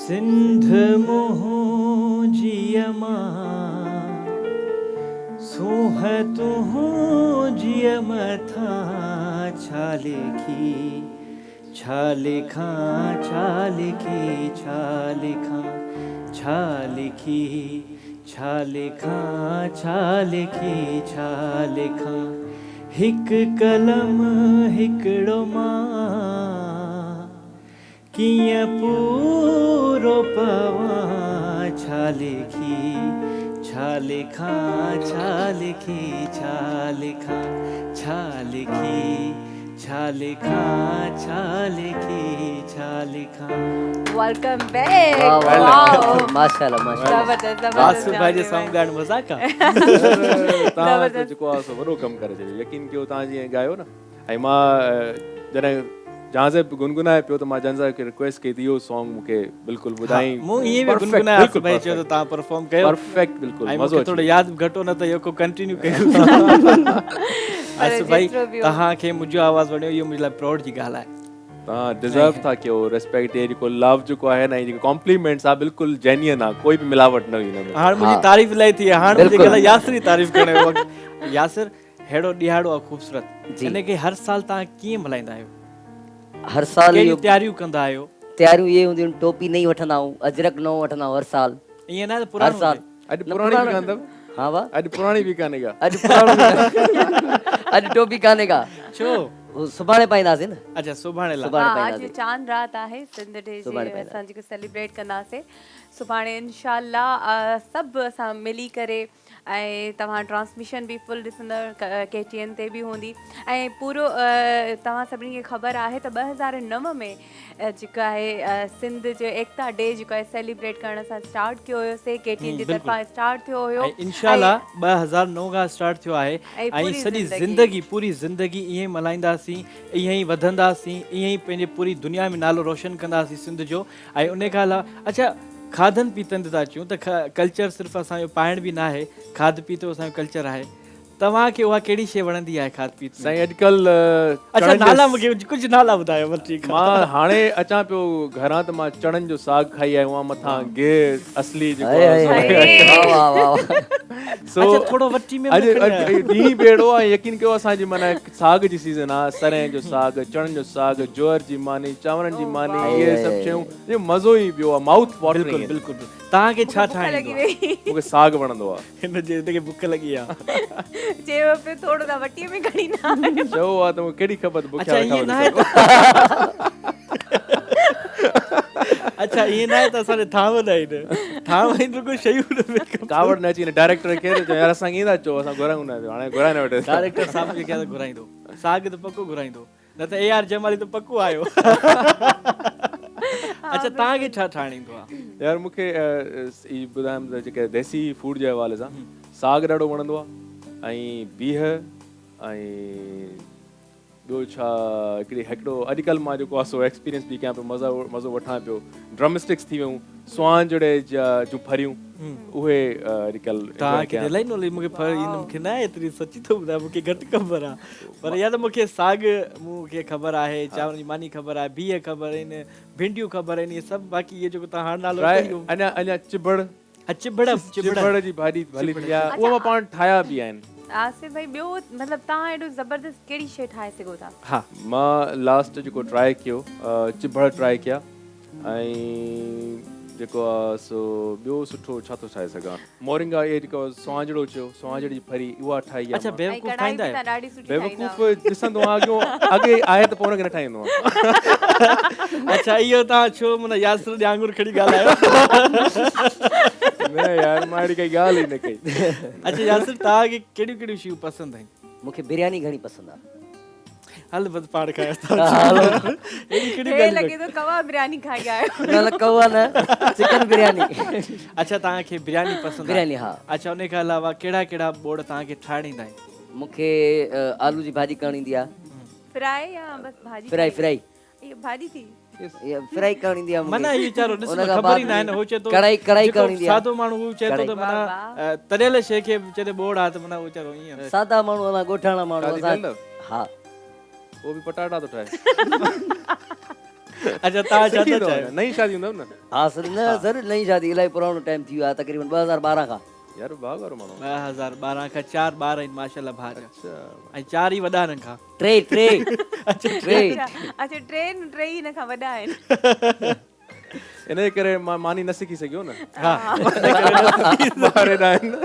सिंध मोह जियमा सोह तुह जियम था छालिखी छालिखा छालिखी छालिखा छालिखी छालिखा छालिखी छालिखा हिक कलम हिकड़ो मां किया पूरो पवा छालिखी छालिखा छालिखी छालिखा छालिखी छालिखा छालिखी छालिखा। Welcome back. माशाल्लाह माशाल्लाह। जबरदस्त वासु भाई जे सॉन्ग गाइण मजाक आहे। तव्हां जेको आहे सो वॾो कमु करे छॾियो। यकीन कयो तव्हां जीअं ॻायो न, ऐं मां जॾहिं जहां से गुनगुनाए पियो त मां जंजा खे रिक्वेस्ट कई इहो सॉन्ग मूंखे बिल्कुलु ॿुधाई। मूं ईअं बि गुनगुनाए भाई चयो त तव्हां परफॉर्म कयो परफेक्ट बिल्कुलु मज़ो थोड़ो यादि घटो न त इहो कंटिन्यू कयो। वासु भाई तव्हांखे मुंहिंजो आवाज़ वणियो, इहो मुंहिंजे लाइ प्राउड जी ॻाल्हि आहे। तव्हां डिज़र्व था कयो रिस्पेक्ट। ये जेको लव जेको आहे न, जेको कॉम्प्लीमेंट्स आहे बिल्कुलु जेन्युइन आहे, कोई बि मिलावट न हुई हिन में। हाणे मुंहिंजी तारीफ़ इलाही थी आहे, हाणे मुंहिंजे गला यासिर जी तारीफ़ करण जो वक़्तु। यासिर हेड़ो ॾियारो आहे ख़ूबसूरत, इनखे हर साल तव्हां कीअं मल्हाईंदा आहियो? हर साल कहिड़ी तयारियूं कंदा आहियो? तयारियूं ये हूंदियूं, टोपी नहीं वठंदा आहियूं, अजरक नओं वठंदा आहियूं हर साल। ईअं न हर साल अॼु पुराणी बि कान अथव? हाँ वाह, अॼु पुराणी बि कान्हे का। अॼु पुराणो अॼु टोपी कान्हे का। छो? सुभाणे पाईंदासीं न। अच्छा सुभाणे लाइ। आज चांद रात आहे, सिंध डे जी असां जेको सेलिब्रेट कंदासीं सुभाणे इंशाल्लाह। सभु असां मिली करे ऐं तव्हां ट्रांसमिशन बि फुल ॾिसंदव, KTN ते बि हूंदी। ऐं पूरो तव्हां सभिनी खे ख़बर आहे त 2009 में जेको आहे सिंध जो एकता डे जेको आहे सेलिब्रेट करण सां स्टार्ट कयो हुयोसीं, KTN जी तरफ़ां स्टार्ट थियो हुयो। इंशाल्लाह 2009 खां स्टार्ट थियो आहे ऐं सॼी ज़िंदगी पूरी ज़िंदगी ईअं ई मल्हाईंदासीं, ईअं ई वधंदासीं, ईअं ई पंहिंजे पूरी दुनिया में नालो रोशन कंदासीं सिंध जो। ऐं उन खां अलावा अच्छा खाधनि पीतनि ते था अचूं त कल्चर सिर्फ़ु असांजो पाइण बि न आहे, खाध पीतो असांजो कल्चर आहे। तव्हांखे उहा कहिड़ी शइ वणंदी आहे खाध पीत? साईं अॼुकल्ह अच्छा नाला मूंखे कुझु नाला ॿुधायो। बस ठीकु आहे। मां हाणे अचां पियो घरां त मां चणनि जो साग खाई आयो आहियां, मथां गिहु असली जेको सो थोरो वठी में अॼु ॾींहुं बेड़ो आहे। यकीन कयो असांजी माना साग जी सीज़न आहे, सरें जो साग, चणनि जो साग, ज्वार जी मानी, चांवरनि जी मानी, इहे सभु शयूं मज़ो ई ॿियो आहे, माउथ वाटरिंग। बिल्कुलु बिल्कुलु। तव्हांखे छा ठाहिणो आहे? मूंखे साग वणंदो आहे। हिन जे हिनखे बुख लॻी आहे। चयो पे थोड़ो दा वटीअ में खणी ना चओ आहे त मूंखे केॾी ख़बर बुखिया अच्छा ईअं न आहे अच्छा ईअं न आहे त असांजे थांव न आहिनि, थांव आहिनि रुगो शयूं कावड़ न अची वञे। डायरेक्टर केरु चयो यार असांखे ईंदा चओ, असां घुरायूं न, हाणे घुराए न वठे। डायरेक्टर साहब खे क्या घुराईंदो, साग त पको घुराईंदो, न त AR जमाली त पको आयो। अच्छा तव्हांखे छा ठाहिण ईंदो आहे? यार मूंखे ई ॿुधायां त जेके देसी फूड जे हवाले सां साग ॾाढो वणंदो आहे, ऐं बीह, ऐं ॿियो छा हिकिड़ो अॼुकल्ह मां जेको आहे सो एक्सपीरियंस बि कयां पियो, मज़ो वठां पियो। ड्रम स्टिक्स थी वियूं, स्वांजड़े जूं फरियूं, उहे अॼुकल्ह तव्हांखे इलाही नॉलेज। मूंखे न आहे एतिरी, सची थो ॿुधायां, मूंखे घटि ख़बर आहे। पर या त मूंखे साग मूंखे ख़बर आहे, चांवरनि जी मानी ख़बर आहे, बीह ख़बर आहिनि, भिंडियूं ख़बर आहिनि, इहे सभु। बाक़ी इहे जेको तव्हां हाणे नालो अञा चिबड़ जी भाॼी उहा मां पाण ठाहिया बि आहिनि। आसिफ भाई ॿियो मतिलबु तव्हां एॾो ज़बरदस्त कहिड़ी शइ ठाहे सघो था? हा मां लास्ट जेको ट्राई कयो चिबड़ ट्राई कया, ऐं जेको आहे सो ॿियो सुठो छा थो ठाहे सघां, मोरिंगा, इहे जेको स्वांजड़ो चयो, स्वांजड़ी जी फरी उहा ठाही आहे। अच्छा बेवकूफ़ ठाहींदा आहियो? बेवकूफ़ ॾिसंदो आहियां, अॻे आहे त पोइ हुनखे न ठाहींदो आहियां। अच्छा इहो तव्हां छो माना यासिर जे आंगुर खणी ॻाल्हायो? न यार मां अहिड़ी काई ॻाल्हि ई न कई। अच्छा यासिर तव्हांखे कहिड़ियूं कहिड़ियूं शयूं पसंदि आहिनि? मूंखे बिरयानी घणी पसंदि आहे। हल बस पाण खाया लगे तो कवा बिरयानी खा के आयो। न कवा न, चिकन बिरयानी। अच्छा तव्हांखे बिरयानी पसंदि? बिरयानी हा। अच्छा उन खां अलावा कहिड़ा कहिड़ा बोड़ तव्हांखे ठाहिण ईंदा आहिनि? मूंखे आलू जी भाॼी करण ईंदी आहे। फ्राई या बस भाॼी? फ्राई। ये भाॼी थी? ये फ्राई करणी दी मना ये चारो ॾिस उन खां ख़बर बाद ई न आहे न हो चए थो कढ़ाई जेको करणी दी सादो माण्हू हू चए थो त कढ़ाई। माना तरियल शइ खे चए बोड़ आहे त माना हू चरो ईअं सादा माण्हू असां ॻोठाणा माण्हू शादी असां कयल अथव? हा वो भी पटाटा तो ठाहे अच्छा तव्हां छा था चाहियो नई शादी हूंदव न हा सर न सर नई शादी इलाही पुराणो टाइम थी वियो आहे तक़रीबन 2012 खां यार भाग वारो माण्हू 2012 खां 4 ॿार आहिनि माशाल्लाह भाउ जा अच्छा ऐं 4 ई वॾा आहिनि खां टे अच्छा टे ई हिन खां वॾा आहिनि इन करे मां मानी न सिखी सघियो न हा ॿार एॾा आहिनि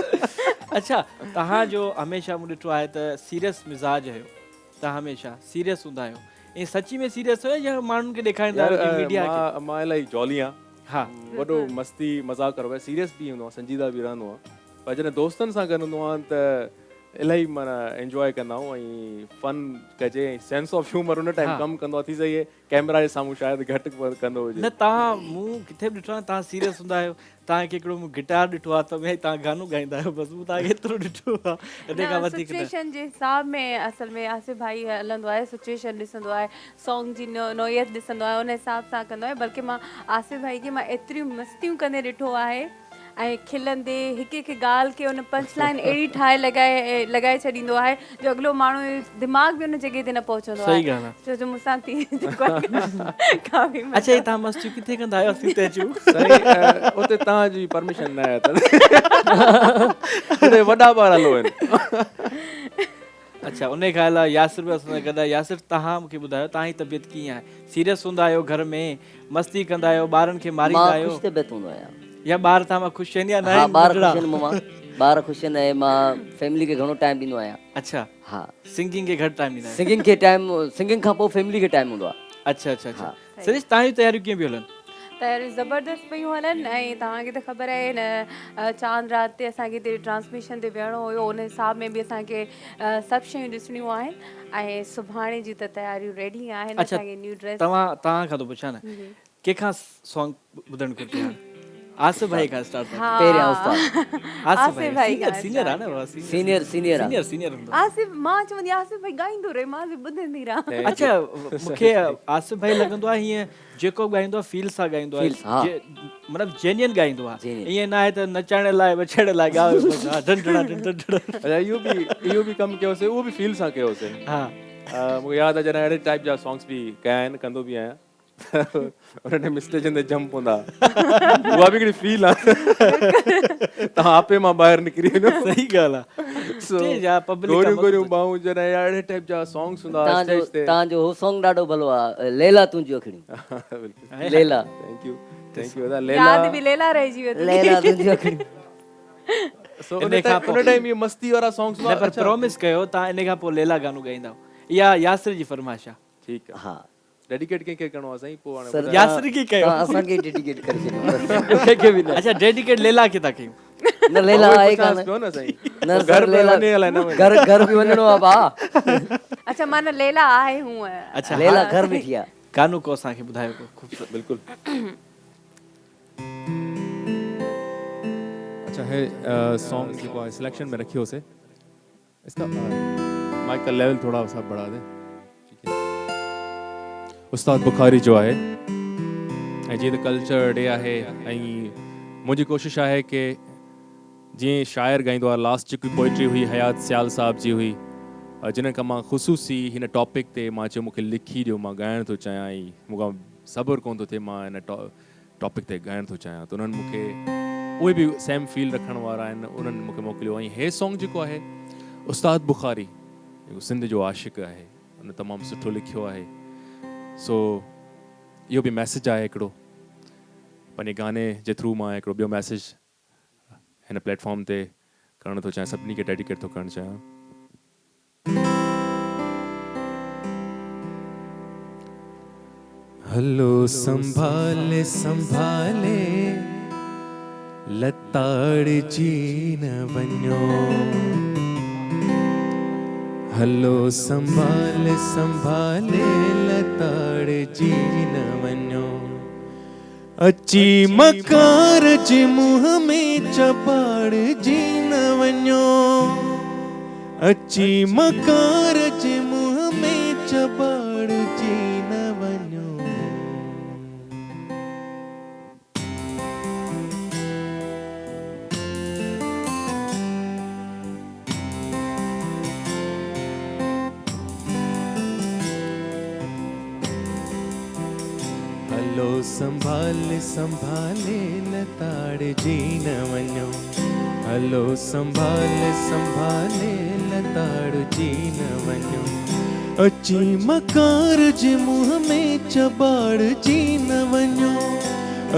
अच्छा तव्हांजो हमेशह मूं ॾिठो आहे त सीरियस मिज़ाज आहियो तव्हां हमेशह सीरियस हूंदा आहियो ऐं सची में सीरियस आहियो या माण्हुनि खे ॾेखारींदा यार आहियो की मीडिया खे मां इलाही जॉली आहियां हा वॾो मस्ती मज़ाक करो सीरियस बि हूंदो आहे संजीदा बि रहंदो आहे पर जॾहिं दोस्तनि सां गॾु हूंदो आहे त इलाही माना एंजॉय कंदा आहियूं ऐं फन कजे ऐं सेंस ऑफ ह्यूमर उन टाइम कमु कंदो आहे थी सघे कैमरा जे साम्हूं शायदि घटि कंदो हुजे न तव्हां मूं किथे बि ॾिठो आहे तव्हां सीरियस हूंदा आहियो तव्हांखे हिकिड़ो मूं गिटार ॾिठो आहे त में तव्हां गानो ॻाईंदा आहियो बसि मूं तव्हांखे एतिरो ॾिठो आहे इन खां वधीक न सिचुएशन जे हिसाब में असल में आसिफ भाई हलंदो आहे सिचुएशन ॾिसंदो आहे सॉन्ग जी नोयत ॾिसंदो आहे उन हिसाब सां कंदो आहे बल्कि मां आसिफ भाई खे मां एतिरियूं मस्तियूं कंदे ॾिठो आहे ऐं खिलंदे हिकु हिकु ॻाल्हि खे उन पंच लाइन अहिड़ी ठाहे लॻाए छॾींदो आहे जो अॻिलो माण्हू दिमाग़ बि उन जॻह ते न पहुचंदो सही आहे ॻाल्हि आहे छो जो मूंसां थी काफ़ी अच्छा तव्हां मस्तियूं किथे कंदा आहियो असीं ते अचूं सही उते तव्हांजी परमिशन न आहे त उते वॾा ॿार हलो आहिनि अच्छा उन खां अलावा यासिर बि असां सां गॾु आहे यासिर तव्हां मूंखे ॿुधायो तव्हांजी तबियत कीअं आहे सीरियस हूंदा आहियो घर में मस्ती कंदा आहियो ॿारनि खे मारींदा मां आहियो ख़ुशि तबियत हूंदो आहियां या ॿार तव्हां ख़ुशि आहिनि या न हा आहिनि ॿार नंढड़ा? ख़ुशि आहिनि मां ॿार ख़ुशि आहिनि ऐं मां फैमिली खे घणो टाइम ॾींदो आहियां अच्छा हा सिंगिंग खे घटि टाइम ॾींदा आहियो सिंगिंग खे टाइम सिंगिंग खां पोइ फैमिली खे टाइम हूंदो आहे अच्छा अच्छा अच्छा सरीश तव्हांजी तयारियूं कीअं पियूं हलनि तयारियूं ज़बरदस्त पियूं हलनि ऐं तव्हांखे त ख़बर आहे न चांद राति ते असांखे हिते ट्रांसमिशन ते विहणो हुयो उन हिसाब में बि असांखे सभु शयूं ॾिसणियूं आहिनि ऐं सुभाणे जी त तयारियूं रेडी आहिनि अच्छा असांखे न्यू ड्रेस तव्हां खां थो पुछां न कंहिंखां सॉन्ग ॿुधणु घुरिजे हाणे आसिफ भाई खां स्टार्ट पहिरियां उस्ताद आसिफ भाई सीनियर आहे न सीनियर सीनियर सीनियर हूंदो आसिफ मां चवंदी आसिफ भाई ॻाईंदो रहे मां बि ॿुधंदी रहां अच्छा मूंखे आसिफ भाई लॻंदो आहे हीअं जेको ॻाईंदो आहे फील सां ॻाईंदो आहे मतिलबु जेन्युइन ॻाईंदो आहे ईअं न आहे त नचण लाइ वछण लाइ अच्छा इहो बि कमु कयोसीं उहो बि फील सां कयोसीं हा मूंखे यादि आहे जॾहिं अहिड़े टाइप जा सॉन्ग्स बि कया आहिनि कंदो बि आहियां उन टाइम स्टेजनि ते जंप हूंदा उहा बि हिकिड़ी फील आहे तव्हां आपे मां ॿाहिरि निकिरी वञो सही ॻाल्हि आहे गोरियूं गोरियूं बाहूं जॾहिं अहिड़े टाइप जा सॉन्ग्स हूंदा स्टेज ते तव्हांजो हो सॉन्ग ॾाढो भलो आहे लैला तुंहिंजी अखिड़ियूं लैला थैंक यू यादि बि लेला रहिजी वियो लैला तुंहिंजी अखिड़ियूं उन टाइम इहे मस्ती वारा सॉन्ग्स पर प्रॉमिस कयो तव्हां इन खां पोइ लेला गानो ॻाईंदा इहा यासिर जी फरमाइश आहे ठीकु आहे हा डेडिकेट कंहिंखे करिणो आहे साईं पोइ हाणे यासिर खे कयो असांखे डेडिकेट करे छॾियो कंहिंखे बि न अच्छा डेडिकेट लेला खे था कयूं न लैला आहे कान पियो न साईं न घर में वञे अलाए न वञे घर बि वञिणो आहे भाउ अच्छा माना लेला आहे हूअं अच्छा लैला घर वेठी आहे गानो को असांखे ॿुधायो को ख़ूबसूरत बिल्कुलु अच्छा है सॉन्ग जेको आहे सिलेक्शन में रखियोसीं इसका माइक का लेवल थोड़ा सा बढ़ा दे ठीक है उस्ताद बुखारी जो आहे ऐं जीअं त कल्चर डे आहे ऐं मुंहिंजी कोशिशि आहे कि जीअं शाइर ॻाईंदो आहे लास्ट जेकी पोइट्री हुई हयात सियाल साहब जी हुई जिन खां मां ख़ुशूसी हिन टॉपिक ते मां चयो मूंखे लिखी ॾियो मां ॻाइण थो चाहियां ऐं मूंखां सब्र कोन थो थिए मां हिन टॉपिक ते ॻाइण थो चाहियां त उन्हनि मूंखे उहे बि सेम फील रखण वारा आहिनि उन्हनि मूंखे मोकिलियो ऐं हे सॉन्ग जेको आहे उस्ताद बुखारी जेको सिंध जो आशिक़ आहे उन तमामु सुठो लिखियो आहे सो इहो बि मैसेज आहे हिकिड़ो पंहिंजे गाने जे थ्रू मां हिकिड़ो ॿियो मैसेज हिन प्लेटफॉर्म ते करणु थो चाहियां सभिनी खे डेडिकेट थो करणु चाहियां हलो संभाले संभाले लताड़ जी न वञो हलो संभाले संभाले लताड़ जी न वञो अची मकार जे मुंह में चपाड़ जी न वञो अची मकार जे मुंह में चपाड़ जी न वञो संभाले संभाले लताड़ जी न वञो हलो संभाले संभाले लताड़ जी न वञो अची मकार जे मुंह में चबाड़ जी न वञो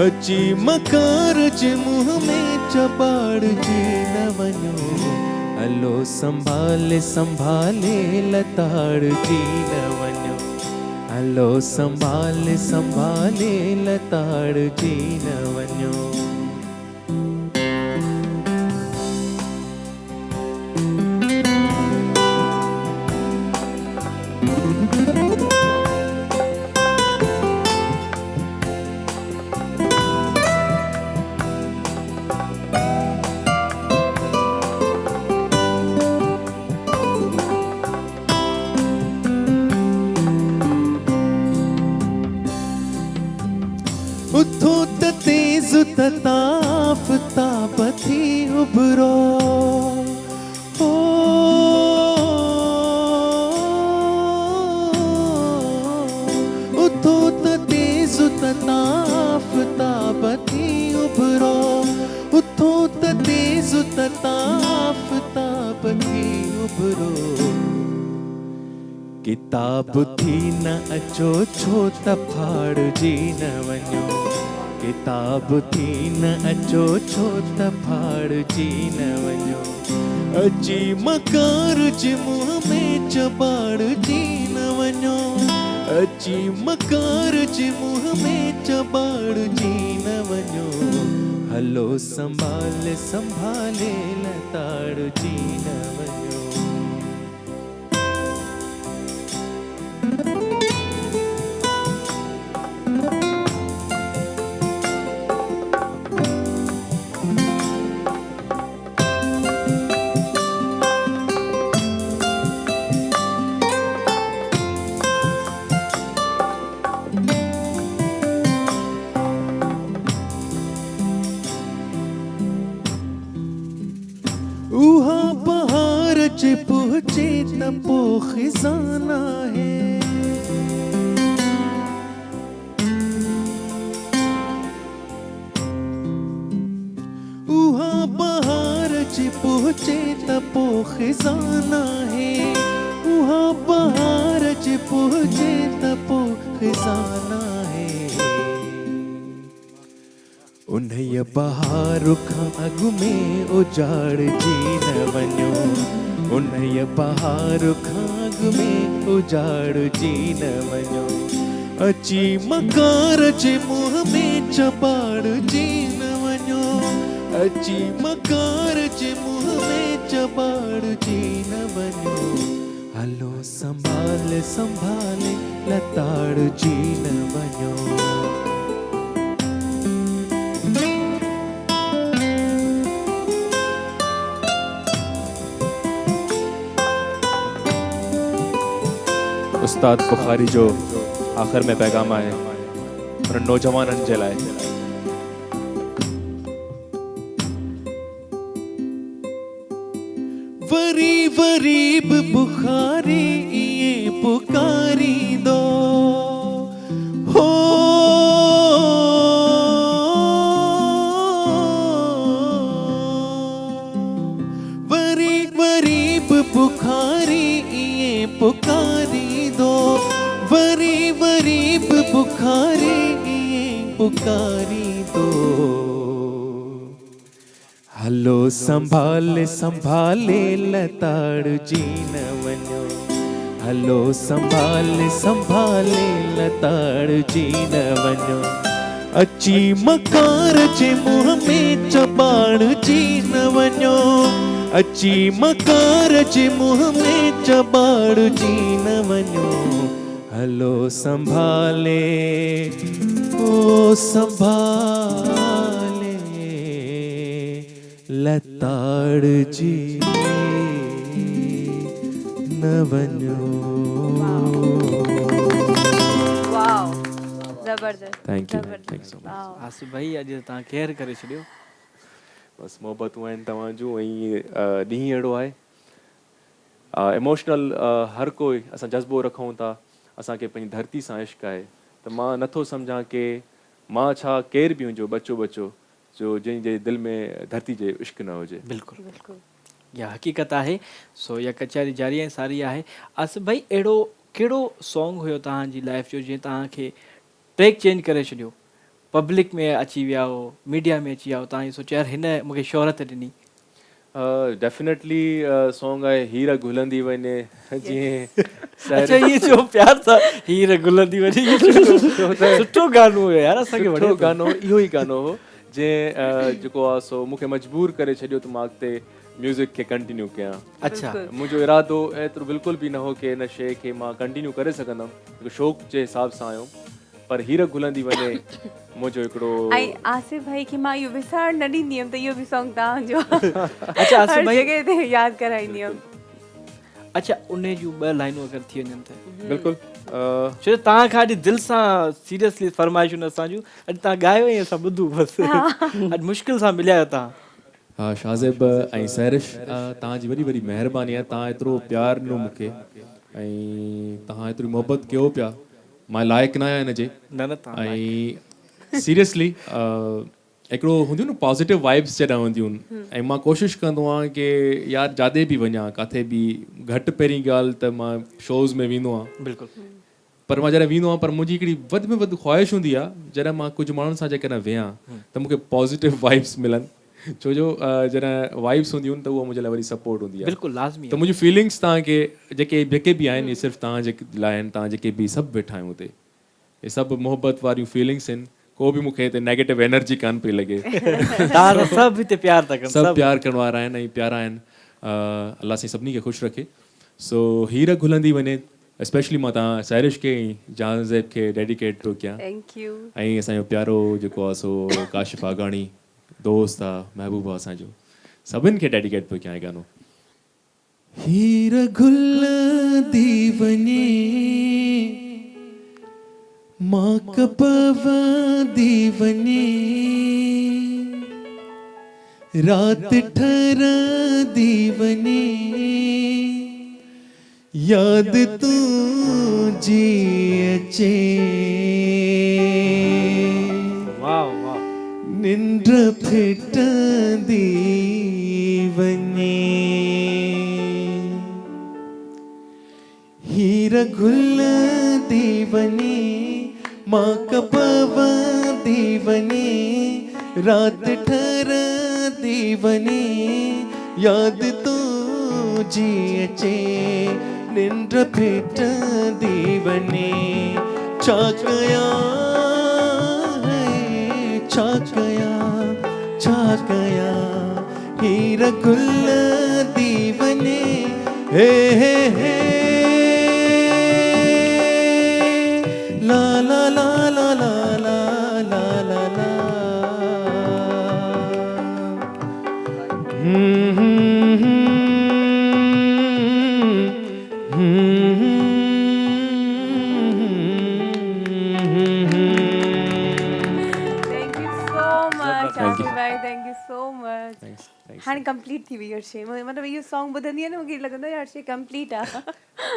अची मकार जे मुंह में चबाड़ जी न वञो हलो संभाले संभाले लताड़ जी न वञो हलो संभाले संभाले लताड़ जी न वञो उथो त तेज ताप ताप थी उभरो ओ उथो त तेज ताप ताप थी उभरो उथो त तेज ताप ताप थी उभरो किताब थी न अचो छो त फाड़ जी न वञो किताब थी न अचो छो त फाड़ जी न वञो अची मकार जे मुंह में चबाड़ जी न वञो अची मकार जे मुंह में चबाड़ जी न वञो हलो संभाले संभाले लताड़ जी न वञो उहा बहार जे पहुंचे त पो खिजाना है उहा बहार जे पहुंचे त पो खिजाना है उहा बहार जे पहुंचे त पो खिजाना है उन्हें बहार खां अॻु में उजाड़ जी न वञो उन्हें बहार खां अॻु में उजाड़ जी न वञो अची मकार जे मुंह में चबाड़ जी न वञो अची मकार जे मुंह में चबाड़ जी न वञो हलो संभाले संभाले लताड़ जी न वञो उस्ताद बुखारी जो आखिर में पैगाम आए और नौजवाननि जे लाइ वरी वरी बि बुखारी इए पुकारी दो हो वरी वरी बि बुखारी इए पुकारी दो वरी वरी बि बुखारी इए पुकारी दो हलो संभाले संभाले लताड़ जी न वञो हलो संभाले संभाले लताड़ जी न वञो अची मकार जे मुंह में चबाड़ जी न वञो अची मकार जे मुंह में चबाड़ जी न वञो हलो संभाले ओ संभाले लताड़ जी न वञो वाओ जबरदस्त थैंक यू जबरदस्त सो मच वाओ आसिफ भाई अॼु तव्हां केयर करे छॾियो बसि मोहबतूं आहिनि तव्हांजूं ऐं ॾींहुं अहिड़ो आहे इमोशनल हर कोई असां जज़्बो रखूं था असांखे पंहिंजी धरती सां इश्क़ आहे त मां नथो सम्झां की मां छा केर बि हुजो बच्चो बच्चो जो जंहिंजे दिलि में धरती जे इश्क न हुजे। बिल्कुलु बिल्कुलु इहा हक़ीक़त आहे। सो इहा कचहरी जारी ऐं सारी आहे। आसिफ भाई अहिड़ो कहिड़ो सॉन्ग हुयो तव्हांजी लाइफ जो जीअं तव्हांखे ट्रैक चेंज करे छॾियो, पब्लिक में अची विया हो, मीडिया में अची विया हो, तव्हां इहो सोचियो यार हिन मूंखे शोहरत ॾिनी? डेफिनेटली सॉन्ग आहे हीर घुलंदी वञे जीअं अच्छा इहे जो प्यार सां हीर घुलंदी वञे, सुठो गानो हुयो यार, असांखे सुठो वणियो गानो इहो ई गानो हो जंहिं जेको आहे सो मूंखे मजबूर करे छॾियो त मां अॻिते म्यूज़िक खे कंटिन्यू कयां। अच्छा मुंहिंजो इरादो एतिरो बिल्कुलु बि न हो की हिन शइ खे मां कंटिन्यू करे सघंदुमि, हिकु शौक़ु जे हिसाब सां आयो, पर हीर घुलंदी वञे मुंहिंजो हिकिड़ो। ऐं आसिफ भाई खे मां इहो विसारण न ॾींदी हुयमि त इहो बि सॉन्ग तव्हांजो अच्छा आसिफ हर भाई जॻह ते यादि कराईंदी हुयमि। अच्छा उन जूं ॿ लाइनूं अगरि थी वञनि त? बिल्कुलु छो जो तव्हां खां अॼु दिलि सां सीरियसली फरमाइशूं न असांजूं, अॼु तव्हां ॻायो ऐं असां ॿुधूं बसि, अॼु मुश्किल सां मिलिया आहियो तव्हां। हा शाज़िब ऐं सैरिश, तव्हांजी वॾी वॾी महिरबानी आहे, तव्हां एतिरो प्यारु ॾिनो मूंखे ऐं तव्हां एतिरी मोहबत कयो पिया, मां लाइक़ु न आहियां हिन जे। न न तव्हां ऐं सीरियसली हिकिड़ो हूंदियूं न पॉज़िटिव वाइब्स जॾहिं हूंदियूं आहिनि, ऐं मां कोशिशि कंदो आहियां की यार जिते बि वञा किथे बि, घटि पहिरीं ॻाल्हि त मां शोज़ में वेंदो आहियां, बिल्कुलु पर मां जॾहिं वेंदो आहियां पर मुंहिंजी हिकिड़ी वधि में वधि ख़्वाहिश हूंदी आहे जॾहिं मां कुझु माण्हुनि सां जेकॾहिं वेहां त मूंखे पॉज़िटिव वाइब्स मिलनि, छो जो जॾहिं वाइब्स हूंदियूं आहिनि त उहा मुंहिंजे लाइ वरी सपोर्ट हूंदी आहे। बिल्कुलु लाज़मी त मुंहिंजी फीलिंग्स तव्हांखे जेके बि आहिनि इहे सिर्फ़ु तव्हां जेके लाइ आहिनि, तव्हां जेके बि सभु वेठा आहियूं हुते, इहे सभु मोहबत वारियूं फीलिंग्स आहिनि, को बि मूंखे हिते नेगेटिव एनर्जी कान पई लॻे। तव्हां सभु हिते प्यार था कनि, सभु प्यार करण वारा आहिनि ऐं प्यारा आहिनि, अलाह साईं सभिनी खे ख़ुशि रखे। सो हीर घुलंदी वञे स्पेशली मां तव्हां सैरिश खे ऐं जान ज़ैब खे डेडिकेट थो कयां, थैंक यू। ऐं असांजो प्यारो जेको आहे सो काशिफ़ आगाणी दोस्त आहे, महबूब आहे असांजो, सभिनि खे डेडिकेट थो कयां गानो। हीर घुलंदी वञे मां कपवंदी वञे, राति ठरंदी वञे, यादि तुंहिंजी अचे, वाह वाह, निंड फिटंदी वञे, हीर घुलंदी वञे मां कपवंदी वञे, राति ठरंदी वञे, यादि तुंहिंजी अचे, निंड फिटंदी वञे, छा कयां छा कयां छा कयां, हीर घुलंदी वञे, हे हे हे ला ला ला ला ला ला ला ला, thank you so much Asif भाई, thank you so much. Thanks thanks. हाणे कंप्लीट थी वई हर शइ, मतिलबु इहो सॉन्ग ॿुधंदी आहियां न मूंखे लॻंदो आहे हर शइ कंप्लीट आहे।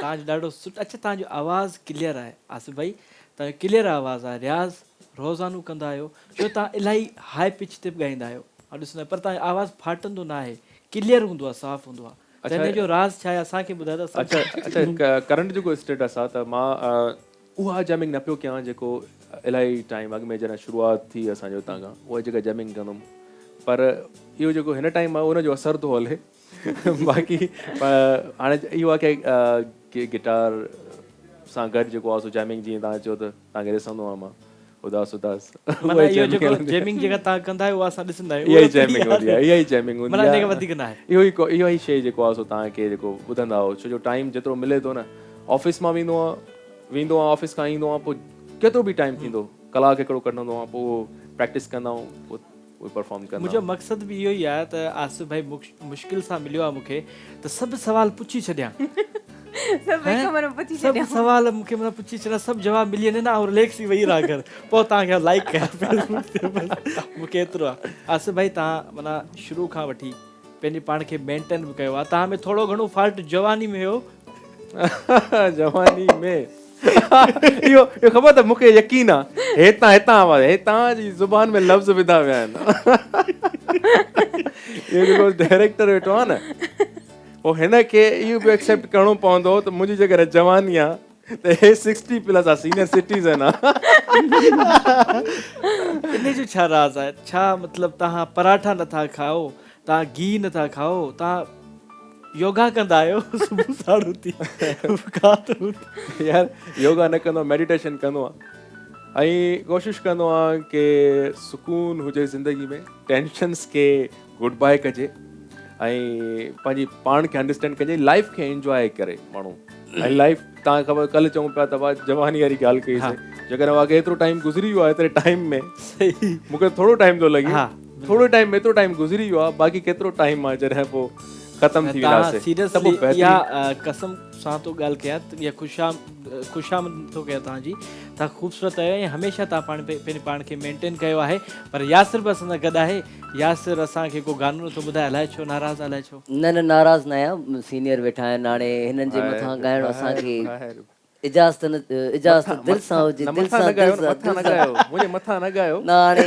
तव्हांजो ॾाढो सुठो। अच्छा तव्हांजो आवाज़ु क्लियर आहे आसिफ भाई, तव्हांजो क्लियर आवाज़ु आहे, रियाज़ रोज़ानो कंदा आहियो, छो तव्हां इलाही हाई पिच ते बि ॻाईंदा आहियो, ऐं ॾिसंदा पर तव्हांजो आवाज़ु फाटंदो न आहे, क्लियर हूंदो आहे, साफ़ु हूंदो आहे। अच्छा, हिन जो राज़ छा आहे असांखे ॿुधायो त अच्छा अच्छा करंट जेको स्टेटस आहे त मां उहा जैमिंग न पियो कयां जेको इलाही टाइम अॻु में जॾहिं शुरूआति थी असांजे हुतां खां, उहा जेका जैमिंग कंदुमि, पर इहो जेको हिन टाइम आहे उनजो असरु थो हले। बाक़ी हाणे इहो आहे की गिटार सां गॾु जेको आहे सो जैमिंग जीअं तव्हां चयो त तव्हांखे ॾिसंदो आहियां मां उदास उदास, माना इहो जेको जैमिंग जेका तव्हां कंदा आहियो उहा असां ॾिसंदा आहियूं, इहा ई जैमिंग हूंदी आहे, इहा ई जैमिंग हूंदी माना इन आहे, खां वधीक न आहे। इहो ई शइ जेको आहे सो तव्हांखे जेको ॿुधंदा हो, छो जो टाइम जेतिरो मिले थो न, ऑफिस मां वेंदो आहियां ऑफिस खां ईंदो आहियां, पोइ केतिरो बि टाइम थींदो, कलाक हिकिड़ो कढंदो आहियां, पोइ प्रैक्टिस कंदा आहियूं, पोइ परफॉर्म कंदा। मुंहिंजो मक़सदु बि इहो ई आहे त आसिफ भाई मुश्किल सां मिलियो आहे मूंखे, त सभु सवाल पुछी छॾियां, सभु सवाल मूंखे माना पुछी छॾियां, सभु जवाब मिली वञे न, ऐं रिलैक्स थी वेही रहा कर, पोइ तव्हांखे लाइक कयां, मूंखे एतिरो आहे। आसिफ भाई तव्हां माना शुरू खां वठी पंहिंजे पाण खे मेंटेन बि कयो आहे, तव्हां में थोरो घणो फॉल्ट जवानी में हुयो, जवानी में इहो ख़बर त मूंखे यकीन आहे हितां आवाज़ हे तव्हांजी ज़ुबान में लफ़्ज़ विधा विया आहिनि इहो जेको डायरेक्टर वेठो आहे न पोइ हिनखे इहो बि एक्सेप्ट करिणो पवंदो त मुंहिंजी जेकर जवानी आहे त हे 60+ आहे सीनियर सिटीज़न आहे इन जो छा राज़ आहे छा मतिलबु तव्हां पराठा नथा खाओ तव्हां घी नथा खाओ तव्हां योगा कंदा आहियो सुबुह साण उथी यार योगा न कंदो मेडिटेशन कंदो आहे ऐं कोशिशि कंदो आहे कि सुकून हुजे ज़िंदगी में टेंशन्स खे गुड बाय कजे ऐं पंहिंजी पाण खे अंडरस्टैंड कजे लाइफ खे एंजॉय करे माण्हू ऐं लाइफ तव्हां ख़बर कल्ह चऊं पिया तव्हां जवानी वारी ॻाल्हि कईसीं जेकॾहिं वाक़ई एतिरो टाइम गुज़री वियो आहे एतिरे टाइम में मूंखे थोरो टाइम थो लॻे थोरो टाइम एतिरो टाइम गुज़री वियो आहे बाक़ी केतिरो टाइम आहे जॾहिं पोइ ख़तम थी वेंदासीं सीरियसली इहा कसम सां थो ॻाल्हि कयां इहा ख़ुशामद थो कयां तव्हांजी तव्हां ख़ूबसूरत आहियो ऐं हमेशह तव्हां पंहिंजे पाण खे मेंटेन कयो आहे पर यासिर बि असां सां गॾु आहे यासिर असांखे को गानो नथो ॿुधाए अलाए छो नाराज़ अलाए छो न नाराज़ न आहियां सीनियर वेठा आहिनि हाणे हिननि जे मथां ॻाइणो असांखे इजाज़त दिलि सां हुजे मुंहिंजे मथां न ॻायो न हाणे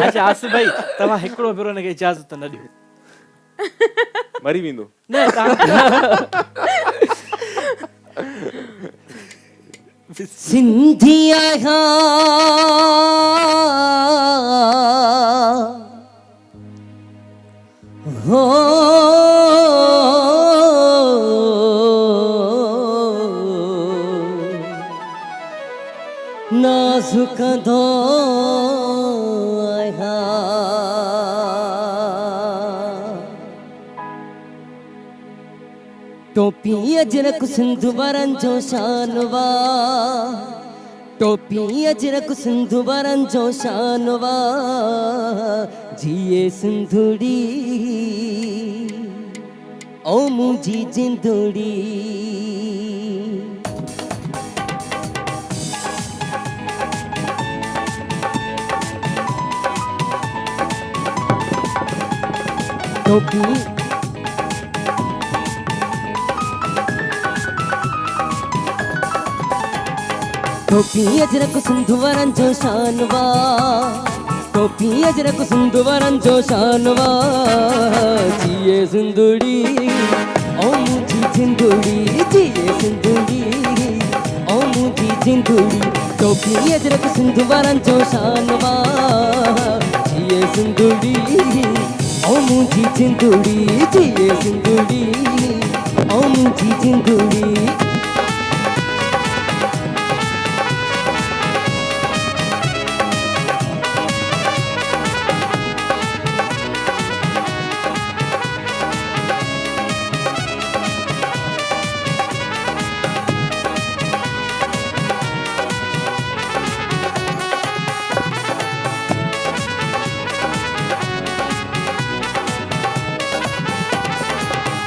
अच्छा आसिफ भाई तव्हां हिकिड़ो भेरो हिनखे इजाज़त न ॾियो मरी वेंदो न सिंधी आहियां हो नाज़ुक दो टोपी अजरक सिंधु बरन जो शानवा टोपी अजरक सिंधु बरन जो शानवा जिए सिंधुड़ी ओ मुझी जिंदड़ी टोपी टोपी अजरक सिंधु वरन जो शानवा टोपी अजरक सिंधु वरन जो शानवा जिए सिंधुड़ी ओ मुझी जिंदड़ी जिए सिंधुड़ी ओ मुझी जिंदड़ी टोपी अजरक सिंधु वरन जो शानवा जिए सिंधुड़ी ओ मुझी जिंदड़ी जिए सिंधुड़ी ओ मुझी जिंदड़ी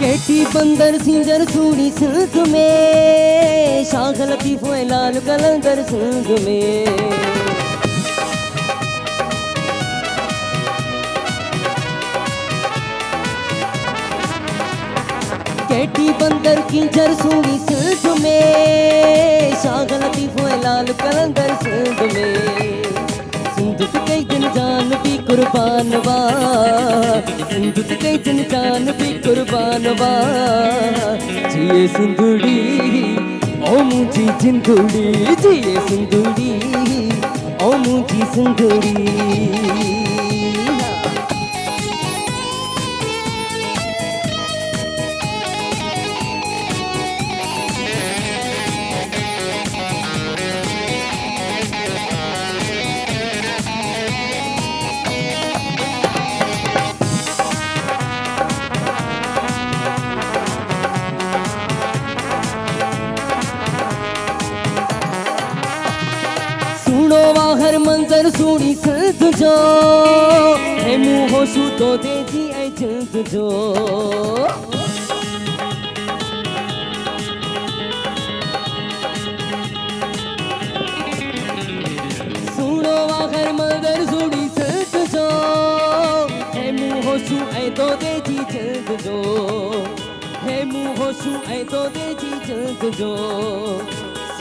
केटी बंदर सिंगर सूड़ी सिंध में शाख लतीफ़ो ऐं लाल कलंदर सिंध में केटी बंदर किंजर सूड़ी सिंध में शाख लतीफ़ो ऐं लाल कलंदर सिंध में सिंध ते कई दिन जान भी कुर्बान वा सिंध ते कई दिन जान भी कुर्बान वा जिए सिंधुड़ी ओ मुझी जिंदड़ी जिए सिंधुड़ी ओ मुझी सिंधुड़ी हर मंजर सुनी सिंध जो है मुँह होशू तो दे जी ऐ जिंद जो सुनो हर मंजर सुनी सिंध जो है मुँह होशू ऐ तो दे जी जिंद जो है मुँह होशू ऐ तो दे जी जिंद जो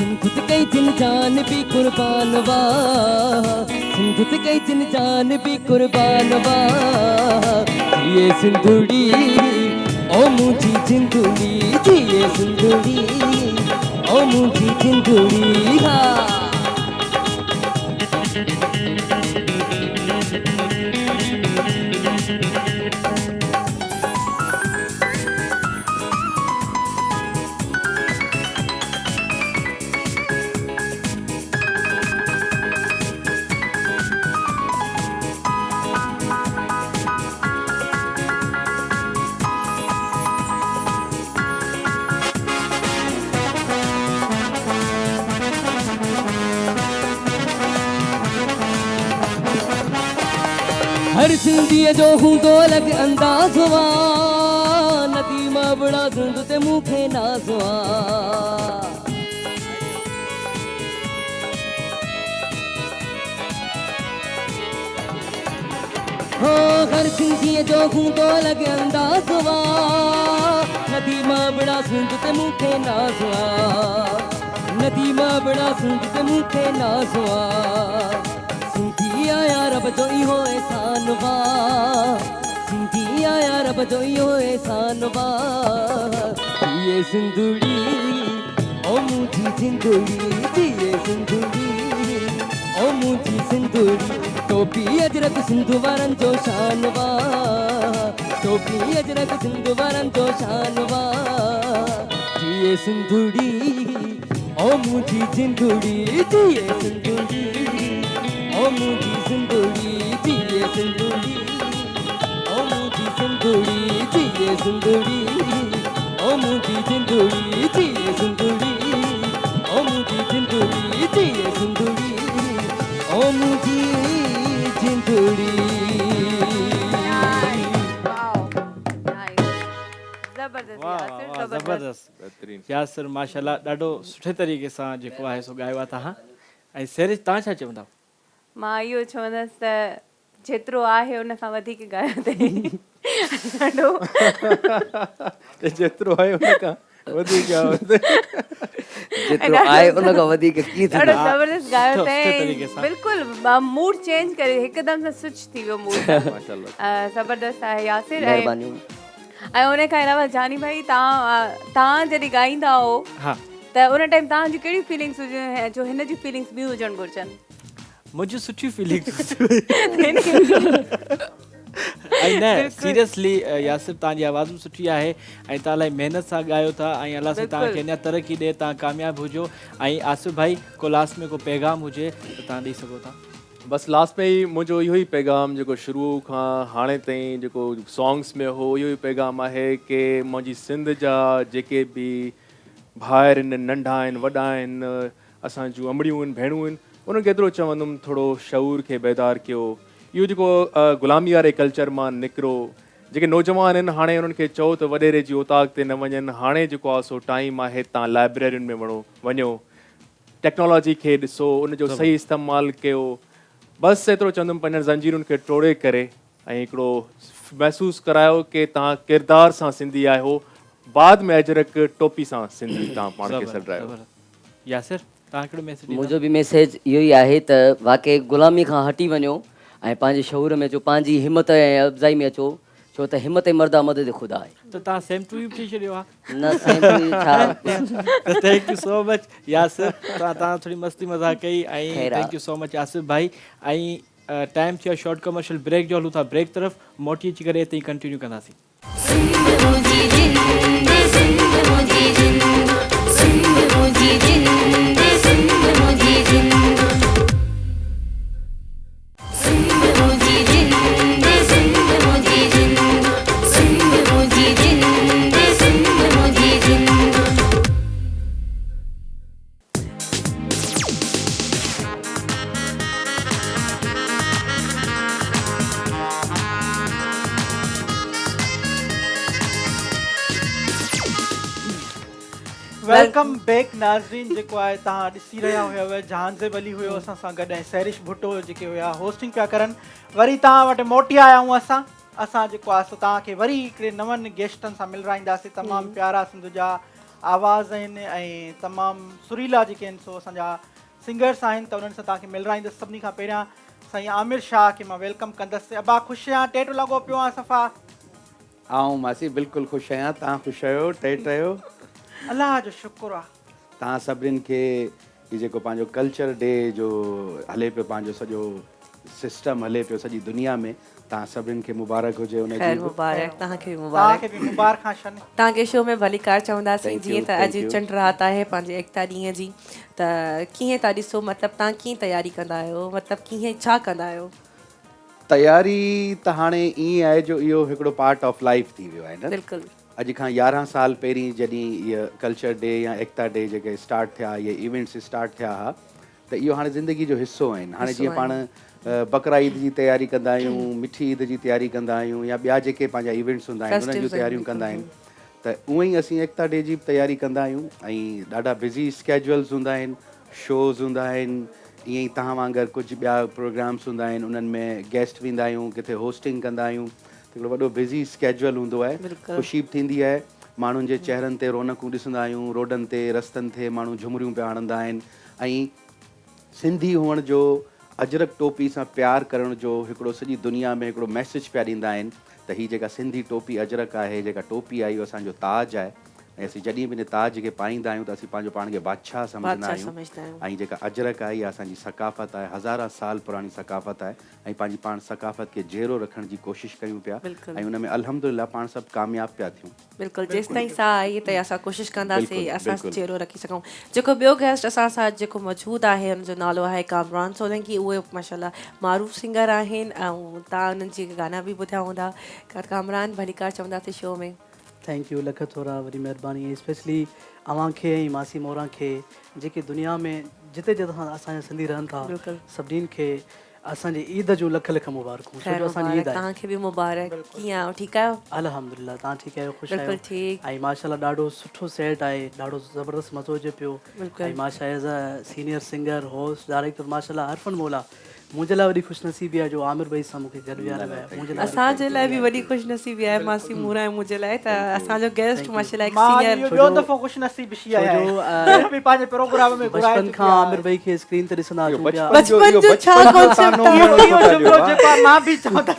सिंध ते कई जिन जान भी कुर्बान वा सिंध ते कई जिन जान भी कुर्बान वा जिए सिंधुड़ी ओ मुझी जिंदड़ी जिए सिंधुड़ी ओ मुझी जिंदड़ी हाँ हर सिंधीअ जो हूंदो अलग अंदाज़ वा नदी मां बड़ा सिंध ते मूंखे नाज़ वा हो हर सिंधीअ जो हूंदो अलग अंदाज़ वा नदी मां बड़ा सिंध ते मूंखे नाज़ वा नदी मां बड़ा सिंध ते मूंखे नाज़ वा सिंधी आया रब जो इहो एहसान वा सिंधी आया रब जो इहो एहसान वा जिए सिंधुड़ी ओ मुझी जिंदड़ी जिए सिंधुड़ी ओ मुझी सिंधुड़ी टोपी अजरक सिंधु वारनि जो शान वा टोपी अजरक सिंधु वारनि जो शान वा जिए सिंधुड़ी ओ मुझी जिंदड़ी जिए सिंधुड़ी ओ मुझी सिंधुड़ी जिए सिंधुड़ी ओ मुझी सिंधुड़ी जिए सिंधुड़ी ओ मुझी जिंदड़ी जिए सिंधुड़ी ओ मुझी जिंदड़ी जिए सिंधुड़ी ओ मुझी जिंदड़ी ज़बरदस्त वाह यासिर, वाह ज़बरदस्त। ज़बरदस्त बहितरीन यासिर माशाल्लाह ॾाढो सुठे तरीक़े सां जेको आहे सो ॻायो आहे तव्हां ऐं सैरिश तव्हां छा चवंदा मां इहो चवंदसि त जेतिरो आहे उन खां वधीक ॻायो अथई ॾाढो जेतिरो आहे उन खां वधीक जेतिरो आहे उन खां वधीक की ॾाढो थींदो ज़बरदस्त ॻायो सुठे अथई तरीक़े सां। बिल्कुलु मूड चेंज करे हिकदमि सां स्विच थी वियो मूड माशाल्लाह ज़बरदस्त आहे यासिर ऐं महिरबानी उन खां अलावा जानी भाई तव्हां जॾहिं ॻाईंदा हो हा त उन टाइम तव्हांजी कहिड़ी फीलिंग्स हुजनि जो हिन जी फीलिंग्स बि हुजणु घुरिजनि मुंहिंजी सुठी फीलिंग ऐं न सीरियसली यासिर तव्हांजी आवाज़ बि सुठी आहे ऐं तव्हां इलाही महिनत सां ॻायो था ऐं अलाह सां तव्हांखे अञा तरक़ी ॾिए तव्हां कामयाबु हुजो ऐं आसिफ भाई को लास्ट में को पैगाम हुजे त तव्हां ॾेई सघो था बसि लास्ट में ई मुंहिंजो इहो ई पैगाम जेको शुरू खां हाणे ताईं जेको सॉन्ग्स में हो इहो ई पैगाम आहे की मुंहिंजी सिंध जा जेके बि भाइर आहिनि नंढा आहिनि वॾा आहिनि असां जूं अमड़ियूं आहिनि भेणूं आहिनि उन्हनि खे एतिरो चवंदुमि थोरो शऊर खे बेदार कयो इहो जेको ग़ुलामी वारे कल्चर मां निकिरो जेके नौजवान आहिनि हाणे उन्हनि खे चओ त वॾेरे जी औताक ते न वञनि हाणे जेको आहे सो टाइम आहे तव्हां लाइब्रेरियुनि में वञो टेक्नोलॉजी खे ॾिसो उनजो सही इस्तेमालु कयो बसि एतिरो चवंदुमि पंहिंजनि ज़ंजीरुनि खे टोड़े करे ऐं हिकिड़ो महसूसु करायो की तव्हां किरदार सां सिंधी आहियो बाद में अजरक टोपी सां सिंधी तव्हां पाण खे सॾायो यासिर तव्हां हिकिड़ो मैसेज मुंहिंजो बि मैसेज इहो ई आहे त वाक़ई ग़ुलामी खां हटी वञो ऐं पंहिंजे शऊर में अचो पंहिंजी हिमत ऐं अफ़ज़ाई में अचो छो त हिमत मर्दा मदद ख़ुदा आहे त तव्हां सेम टू यू चई छॾियो आहे न साईं छा thank you so much Yasir तव्हां थोरी मस्ती मज़ाक कई ऐं ख़ैरु thank you so much Asif भाई ऐं टाइम थियो शॉर्ट कमर्शियल ब्रेक जो हलूं था ब्रेक तरफ़ मोटी अची करे हिते ई कंटिन्यू कंदासीं वेलकम बैक नाज़रीन जेको आहे तव्हां ॾिसी रहिया हुयव जहांज़ेब अली हुयो असां सां गॾु ऐं सैरिश भुट्टो जेके हुया होस्टिंग पिया करनि वरी तव्हां वटि मोटी आया आहियूं असां जेको आहे सो तव्हांखे वरी हिकिड़े नवनि गेस्टनि सां मिलराईंदासीं तमामु प्यारा सिंध जा आवाज़ आहिनि ऐं तमामु सुरीला जेके आहिनि सो असांजा सिंगर्स आहिनि त उन्हनि सां तव्हांखे मिलाईंदुसि। सभिनी खां पहिरियां साईं आमिर शाह खे मां वेलकम कंदसि। अबा ख़ुशि आहियां, टेटु लॻो पियो आहे सफ़ा? आऊं मासी बिल्कुलु ख़ुशि आहियां। तव्हां ख़ुशि आहियो? टेट आहियो? अलाह जो शुक्र आहे। तव्हां सभिनीनि खे हीउ जेको पंहिंजो कल्चर डे जो हले पियो, पंहिंजो सॼो सिस्टम हले पियो सॼी दुनिया में, तव्हां सभिनीनि खे मुबारक हुजे हुन ख़ैर जी। मुबारक, तव्हांखे बि मुबारक। तव्हांखे बि मुबारक शन। तव्हांखे शो में भली कार चवंदासीं। Thank you, जीअं त thank अॼु you. चंड रात आहे पंहिंजे एकता ॾींहं जी, त कीअं था ॾिसो, मतिलबु तव्हां कीअं तयारी कंदा आहियो, मतिलबु कीअं छा कंदा आहियो? तयारी त हाणे ईअं आहे जो इहो हिकिड़ो पार्ट ऑफ लाइफ थी वियो आहे न। बिल्कुलु। अॼु खां 11 साल पहिरीं जॾहिं इहा कल्चर डे या एकता डे जेके स्टार्ट थिया, इहे इवेंट्स स्टार्ट थिया हुआ, त इहो हाणे ज़िंदगी जो हिसो आहिनि। हाणे जीअं पाण बकरा ईद जी तयारी कंदा आहियूं, मिठी ईद जी तयारी कंदा आहियूं, या ॿिया जेके पंहिंजा इवेंट्स हूंदा आहिनि उन्हनि जूं तयारियूं कंदा आहियूं, त उअं ई असीं एकता डे जी तयारी कंदा आहियूं। ऐं ॾाढा बिज़ी स्केजुअल्स हूंदा आहिनि, शोज़ हूंदा आहिनि, ईअं ई तव्हां वांगुरु कुझु ॿिया प्रोग्राम्स हूंदा आहिनि, उन्हनि में गेस्ट वेंदा आहियूं, किथे होस्टिंग कंदा आहियूं, त हिकिड़ो वॾो बिज़ी स्केजुअल हूंदो आहे। ख़ुशी बि थींदी आहे, माण्हुनि जे चहिरनि ते रौनकूं ॾिसंदा आहियूं, रोडनि ते रस्तनि ते माण्हू झुमरियूं पिया हणंदा आहिनि। ऐं सिंधी हुअण जो, अजरक टोपी सां प्यार करण जो हिकिड़ो सॼी दुनिया में हिकिड़ो मैसेज पिया ॾींदा आहिनि त हीअ जेका सिंधी टोपी अजरक आहे, जेका टोपी आहे, इहो असांजो ताज आहे। ऐं असीं जॾहिं बि इन ताज खे पाईंदा आहियूं त असीं पंहिंजो पाण खे बादशाह सम्झंदा आहियूं। ऐं जेका अजरक आहे इहा असांजी सकाफ़त आहे, हज़ारा साल पुराणी सकाफ़त आहे। ऐं पंहिंजी पाण सकाफ़त खे जहिड़ो रखण जी कोशिशि कयूं पिया, ऐं उन में अल्हम्दुलिल्लाह पाण सभु कामयाबु पिया थियूं। बिल्कुलु, जेसि ताईं साह आहे त असां कोशिशि कंदासीं असां चहिरो रखी सघूं। जेको ॿियो गेस्ट असां सां जेको मौजूदु आहे, हुनजो नालो आहे कामरान सोलंकी। उहे माशाल्लाह मारूफ़ सिंगर आहिनि ऐं तव्हां उन्हनि जी गाना बि ॿुधिया हूंदा। कामरान भली कार चवंदासीं शो में। थैंक यू, लख थोरा वॾी महिरबानी। स्पेशली अव्हांखे ऐं मासी मोरा खे, जेके दुनिया में जिते जिते असांजा सिंधी रहनि था, सभिनीनि खे असांजी ईद जो लख लख मुबारकूं। तव्हांखे बि मुबारक। कीअं आहियो? ठीकु आहियो? अल्हम्दुलिल्लाह, तव्हां ठीकु आहियो? ख़ुशि आहियो? बिल्कुलु ठीकु। ऐं माशाल्लाह ॾाढो सुठो सेट आहे, ॾाढो ज़बरदस्त मज़ो अचे पियो। ऐं माशा as a senior singer, host, director, माशाल्लाह हरफन मौला मुंहिंजे लाइ वॾी ख़ुशनसीबी आहे जो आमिर भाई सां मूंखे गॾु विहारियो आहे। असांजे लाइ बि वॾी ख़ुशनसीबी आहे मासी मोरा ऐं मुंहिंजे लाइ, त असांजो गेस्ट माशाल्लाह ॿियो दफ़ो ख़ुशनसीबी थी आहे जो पंहिंजे प्रोग्राम में बचपन खां आमिर भाई खे स्क्रीन ते ॾिसंदा अचूं पिया। बचपन जो छा कॉन्सेप्ट जेको मां बि चवंदा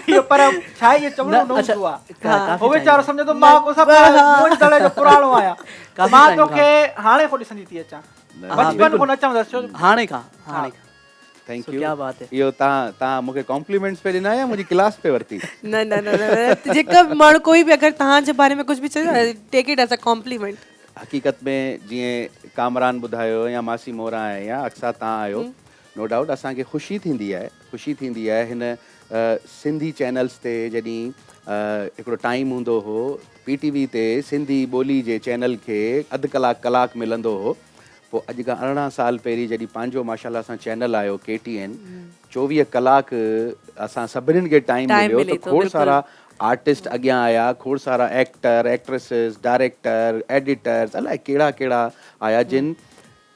इहो, पर छा इहो चवणो न हूंदो आहे। हो वीचारो सम्झंदो मां को सभु मुंहिंजे दड़े जो पुराणो आहियां। मां तोखे हाणे को ॾिसंदी थी अचां, बचपन को न चवंदसि हाणे खां। थैंक यू, क्या बात है। इहो तव्हां मूंखे कॉम्प्लीमेंट्स पे ॾिना या मुंहिंजी क्लास पे वरिती? न न न, जेका माण्हू कोई बि अगरि तव्हांजे बारे में कुझु बि चए, take it as a compliment. हक़ीक़त में जीअं कामरान ॿुधायो या मासी मोरा आहे या अक्सा तव्हां आहियो, नो डाउट असांखे ख़ुशी थींदी आहे हिन सिंधी चैनल्स ते जॾहिं हिकिड़ो टाइम हूंदो हो, PTV ते सिंधी ॿोली जे चैनल खे अधु कलाकु मिलंदो हो। पोइ अॼु खां 18 साल पहिरीं जॾहिं पंहिंजो माशाल्लाह सां चैनल आयो KTN, 24 कलाक असां सभिनीनि खे टाइम मिलियो, त खोड़ सारा आर्टिस्ट अॻियां आया, खोड़ सारा एक्टर, एक्ट्रेसिस, डायरेक्टर, एडिटर्स, अलाए कहिड़ा कहिड़ा आया जिन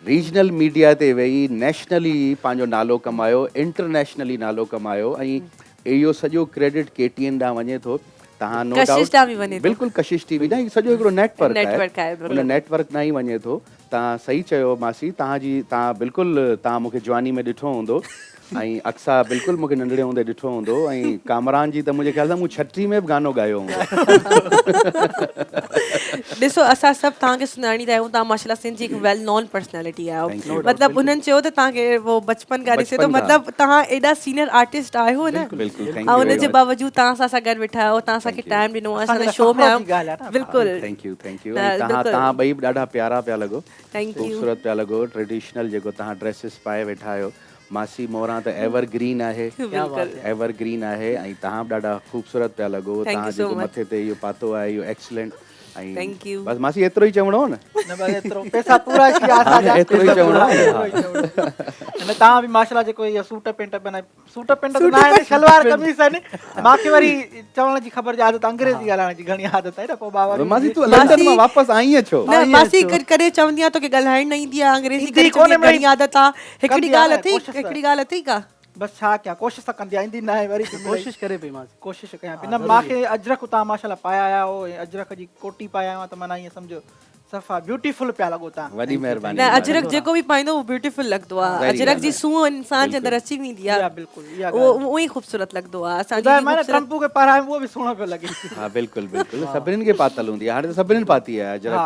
रीजनल मीडिया ते वेही नेशनली पंहिंजो नालो कमायो, इंटरनेशनली नालो कमायो। ऐं इहो सॼो क्रेडिट KTN ॾांहुं वञे थो। तव्हां नो डाउट बिल्कुलु कशिश टीवी न, सॼो हिकिड़ो नेटवर्क आहे, उन नेटवर्क न ई वञे थो। तव्हां सही चयो मासी, तव्हां बिल्कुलु, तव्हां मूंखे जवानी में ॾिठो हूंदो, ऐं अक्सा बिल्कुलु मूंखे नंढड़े हूंदे ॾिठो हूंदो, ऐं कामरान जी त मुंहिंजे ख़्याल सां मूं 6वीं में बि गानो ॻायो हूंदो। ॾिसो असां सभु तव्हांखे सुञाणींदा आहियूं, तव्हां माशाल्लाह सिंधी हिकु वेल नोन पर्सनैलिटी आहियो। मतिलबु उन्हनि चयो त तव्हांखे वो बचपन खां ॾिसे थो, मतिलबु तव्हां एॾा सीनियर आर्टिस्ट आहियो न, ऐं उनजे बावजूदि तव्हां सां गॾु वेठा आहियो, तव्हां असांखे टाइम ॾिनो, असांजे शो में आहियो। बिल्कुलु, थैंक यू। तव्हां ॿई बि ॾाढा प्यारा पिया लॻो, ख़ूबसूरत पिया लॻो, ट्रेडिशनल जेको तव्हां ड्रेसिस पाए वेठा आहियो। मासी मोरा त एवरग्रीन आहे, एवरग्रीन आहे, ऐं तव्हां बि ॾाढा ख़ूबसूरत पिया लॻो। तव्हां जेको मथे ते इहो पातो आहे इहो एक्सीलेंट। बस मासी एतिरो ई चवणो हो न, पैसा पूरा थी विया, एतिरो ई चवणो हो। तव्हां बि माशाल्लाह जेको इहो सूट पेंट बनाए, सूट पेंट त न आहे, सलवार कमीज़ आहिनि। मूंखे वरी चवण जी ख़बर जी आदत, अंग्रेजी ॻाल्हाइण जी घणी आदत आहे न। पोइ बाबा मासी तूं लंडन मां वापसि आई छो? न मासी कॾहिं चवंदी आहियां तोखे ॻाल्हाइण न ईंदी आहे, अंग्रेजी घणी आदत आहे। हिकिड़ी ॻाल्हि अथई का, बस छा कयां, कोशिशि त कंदी ईंदी न आहे वरी कोशिश करे पई मां कोशिशि कयां पई। न मूंखे अजरक तव्हां माशाल्लाह पाया आया हो, अजरक जी कोटी पाया आहियो त माना ईअं सम्झो सफ़ा ब्यूटीफुल पिया लॻो तव्हां। वॾी महिरबानी। न अजरक जेको बि पाईंदो उहो ब्यूटीफुल लॻंदो आहे। अजरक जी सूंह इंसान जे अंदरि अची वेंदी आहे, बिल्कुलु उहो ई ख़ूबसूरत लॻंदो आहे। असांजी ट्रम्पू खे पाराए उहो बि सुहिणो पियो लॻे। हाँ बिल्कुलु बिल्कुलु सभिनीनि खे पातल हूंदी आहे। हाणे त सभिनीनि पाती आहे अजरक,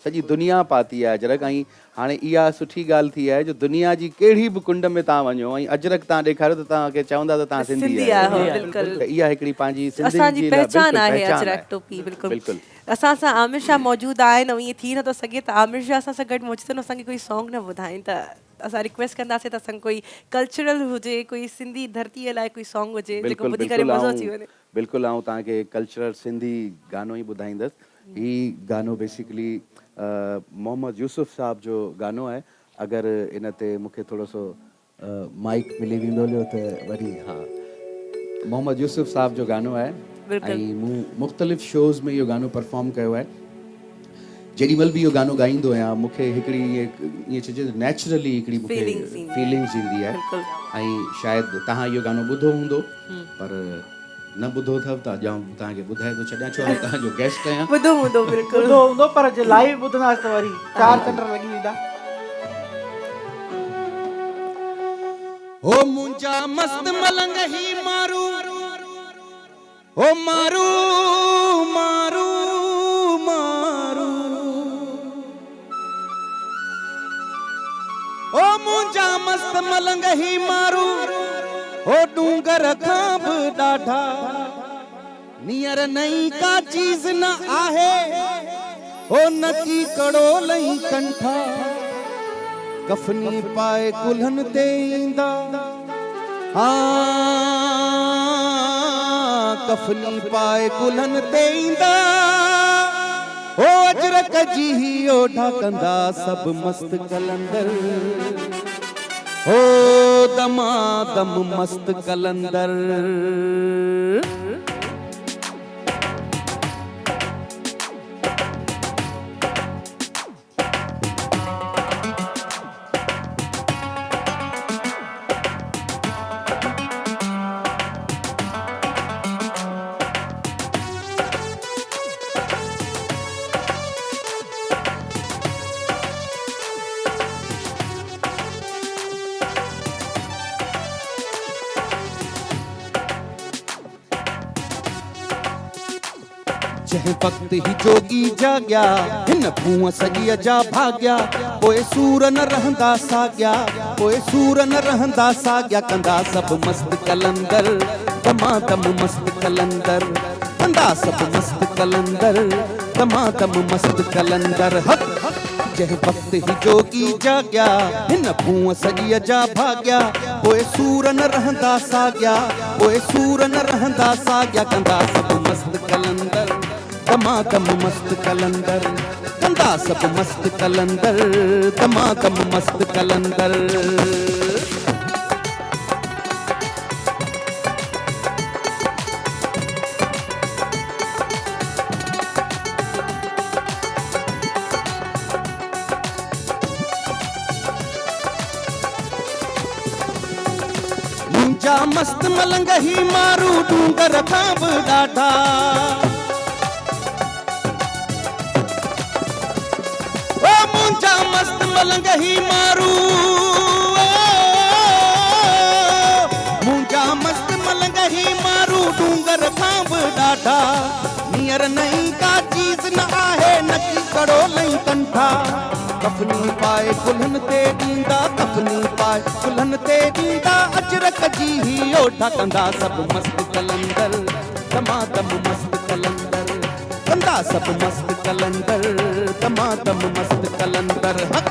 सॼी दुनिया पाती आहे अजरक। ऐं हाणे इहा सुठी ॻाल्हि थी आहे जो दुनिया जी कहिड़ी बि कुंड में तव्हां वञो ऐं अजरक तव्हां ॾेखारियो त तव्हांखे चवंदा त तव्हां सिंधी आहियो। त इहा हिकिड़ी पंहिंजी असांजी पहचान आहे अजरक टोपी। बिल्कुलु असां सां आमिर शाह मौजूदु आहिनि ऐं ईअं थी नथो सघे त आमिर शाह असां सां गॾु मौजूदु आहिनि, असांखे कोई सॉन्ग न ॿुधाइनि त असां रिक्वेस्ट कंदासीं त असांखे कोई कल्चरल हुजे, कोई सिंधी धरतीअ लाइ कोई सॉन्ग हुजे जेको ॿुधी करे मज़ो अची वञे। बिल्कुलु आउं तव्हांखे कल्चरल सिंधी गानो ई ॿुधाईंदसि। हीउ गानो बेसिकली मोहम्मद यूसुफ साहब जो गानो आहे। अगरि इन ते मूंखे थोरो सो माइक मिली वेंदो हुयो त वरी। हा, मोहम्मद यूसुफ साहब जो गानो आहे ऐं मूं मुख़्तलिफ़ शोज़ में इहो गानो परफॉर्म कयो आहे। जेॾी महिल बि इहो गानो ॻाईंदो आहियां मूंखे हिकिड़ी ईअं चइजे नेचुरली हिकिड़ी मूंखे फीलिंग्स ईंदी आहे। ऐं शायदि तव्हां इहो गानो ॿुधो हूंदो पर न ॿुधो अथव त ॼाऊं तव्हांखे ॿुधाए थो छॾियां, छो तव्हांजो गेस्ट आहियां। ॿुधो हूंदो, बिल्कुलु ॿुधो हूंदो पर जे लाइव ॿुधंदासीं त वरी 4 चंड लॻी वेंदा। ओ मुंहिंजा मस्त मलंग ही मारू, ओ मारू मारू मारू, ओ मुंहिंजा मस्त मलंग ही मारू, ओ डूंगर खां बि ॾाढा नियर नई का चीज़ न आहे, ओ नकी कड़ो लई कंठा कफनी पाए कुल्हन ते ईंदा। कफनी पाए कुल्हन ते ईंदा, ओ अजरक जी ओढ़ा कंदा सब मस्त कलंदर, ओ दमादम मस्त कलंदर। जंहिं वक्त ही जोगी जाग्या हिन भूअ सॼीअ जा भाग्या, पोइ सूर न रहंदा साॻिया, पोइ सूर न रहंदा साॻिया, कंदा सभु मस्त कलंदर, दमादम मस्त कलंदर, कंदा सभु मस्त कलंदर, दमादम मस्त कलंदर। हक जंहिं वक्त ही जोगी जाग्या हिन भूअ सॼीअ जा भाग्या, पोइ सूर न रहंदा साॻिया, पोइ सूर न रहंदा साॻिया, कंदा सभु मस्त कलंदर, दमादम मस्त कलंदर, कंदा सब मस्त कलंदर, दमादम मस्त कलंदर। मुंहिंजा मस्त मलंग ही मारू डूंगर खां बि ॾाढा, मुंहिंजा मस्त मलंग ही मारू, मुंहिंजा मस्त मलंग ही मारू डूंगर खां बि ॾाढा, नियर नई का चीज़ न आहे नकी कड़ो लई कंठा, कफनी पाए कुल्हन ते ॾींदा, कफनी पाए कुल्हन ते ॾींदा, अजरक जी ही ओढ़ा कंदा सब मस्त कलंदर, दमादम मस्त कलंदर, कंदा सब मस्त कलंदर, दमादम मस्त कलंदर। हक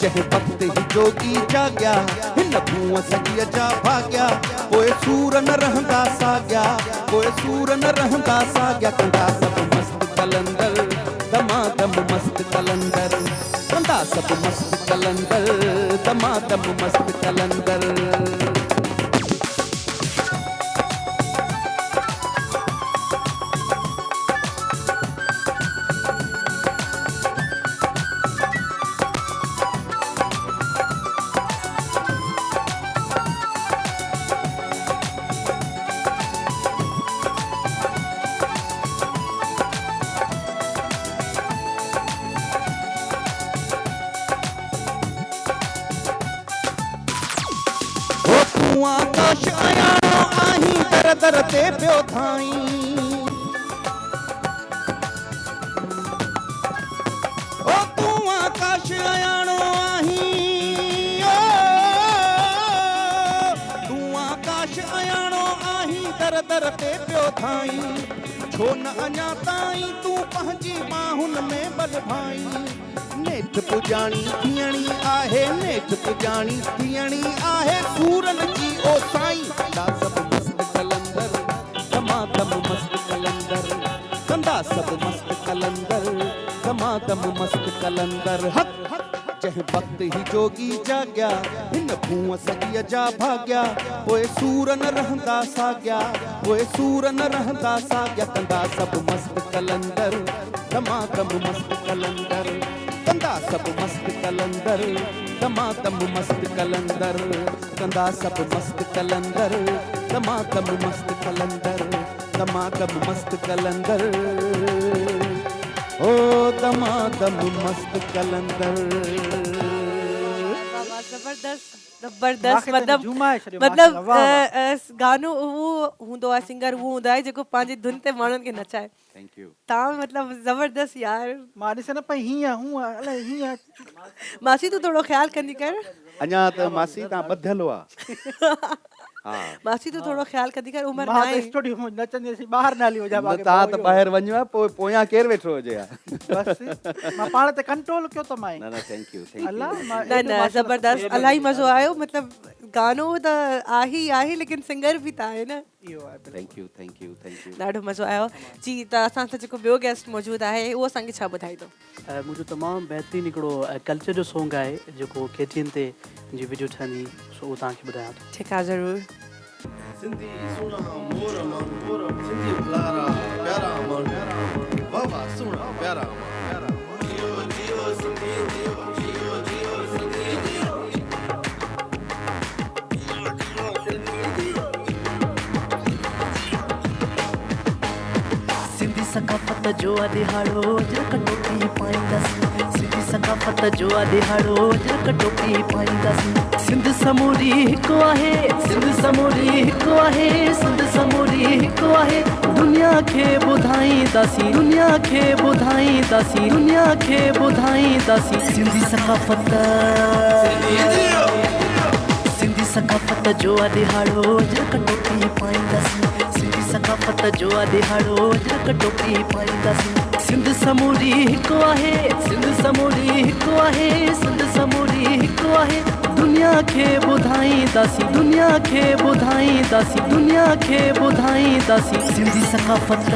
जंहिं वक्त ही जोगी जाग्या हिन भूअ सॼीअ जा भाग्या, पोइ सूर न रहंदा साॻिया, पोइ सूर न रहंदा साॻिया, कंदा सब मस्त कलंदर, दमादम मस्त कलंदर, कंदा सब मस्त कलंदर, दमादम मस्त कलंदर। तूं आकाश अयाणो आहीं दर दर ते पियो धाई ओ तूं आकाश अयाणो आहीं तूं आकाश अयाणो आहीं दर दर ते पियो धाई छो न अञा ताईं तूं पंहिंजी बाहुनि में बल भाई नेठ पुॼाणी थियणी आहे नेठ पुॼाणी थियणी आहे सूरन जी ओ साईं कंदा सभु मस्त कलंदर दमादम मस्त कलंदर कंदा सभु मस्त कलंदर दमादम मस्त कलंदर हक जंहिं वक़्तु ही जोगी जाॻिया हिन खूह सॼीअ जा भाॻिया पोइ सूर न रहंदा साॻिया पोइ सूर न रहंदा साॻिया कंदा सभु मस्त कलंदर दमादम मस्त कलंदर कंदा सभु मस्त कलंदर दमादम मस्त कलंदर कंदा सभु मस्त कलंदर दमादम मस्त कलंदर दमादम मस्त कलंदर ओ दमादम मस्त कलंदर जबरदस्त मतलब गानो उहो हूंदो आहे सिंगर उहो हूंदो आहे जेको पंहिंजी धुन ते माण्हुनि खे नचाए थैंक यू तव्हां मतलब ज़बरदस्त यार मां ॾिसे न पई हीअं हूअं अलाए हीअं मासी तूं थोरो ख़्यालु कंदी कर अञा त मासी तव्हां ॿधियल हुआ हा मासी तूं थोरो ख़्यालु कंदी कर उमिरि मां नाहे त स्टूडियो में नचंदी हुअसि ॿाहिरि न हली वञा तव्हां त ॿाहिरि वञो आहे पोइ पोयां केरु वेठो हुजे बसि मां पाण ते कंट्रोल कयो त मां न थैंक यू अलाह मां न न ज़बरदस्त इलाही मज़ो आयो मतलब गानो त आहे ई आहे लेकिन सिंगर बि त आहे न इहो आहे थैंक यू ॾाढो मज़ो आयो जी त असां सां जेको ॿियो गेस्ट मौजूदु आहे उहो असांखे छा ॿुधाईंदो मुंहिंजो तमामु बहितरीनु हिकिड़ो कल्चर जो सॉन्ग आहे जेको KTN ते जी वीडियो ठहंदी सो उहो तव्हांखे ॿुधायां थो ठीकु आहे ज़रूरु सिंधी सुना मोर मोर सिंधी प्यारा प्यारा मन बाबा सुना प्यारा जियो जियो सिंधी जियो जियो जियो सिंधी जियो सिंधी सकाफ़त जो दिहाड़ो जक टोपी पाईंदसि सिंधी सकाफ़त जो दिहाड़ो जक टोपी पाईंदसि सिंध समूरी हिकु आहे सिंध समूरी हिकु आहे सिंध समूरी हिकु आहे दुनिया खे ॿुधाईंदासीं दुनिया खे ॿुधाईंदासीं दुनिया खे ॿुधाईंदासीं सिंधी सकाफ़त सिंधी सकाफ़त जो दिहाड़ो जक टोपी पाईंदसि सिंधी सकाफ़त जो दिहाड़ो जक टोपी पाईंदसि सिंध समूरी हिकु आहे सिंध समूरी हिकु आहे सिंध समूरी हिकु आहे दुनिया खे ॿुधाईंदासीं दुनिया खे ॿुधाईंदासीं दुनिया खे ॿुधाईंदासीं सिंधी सकाफ़त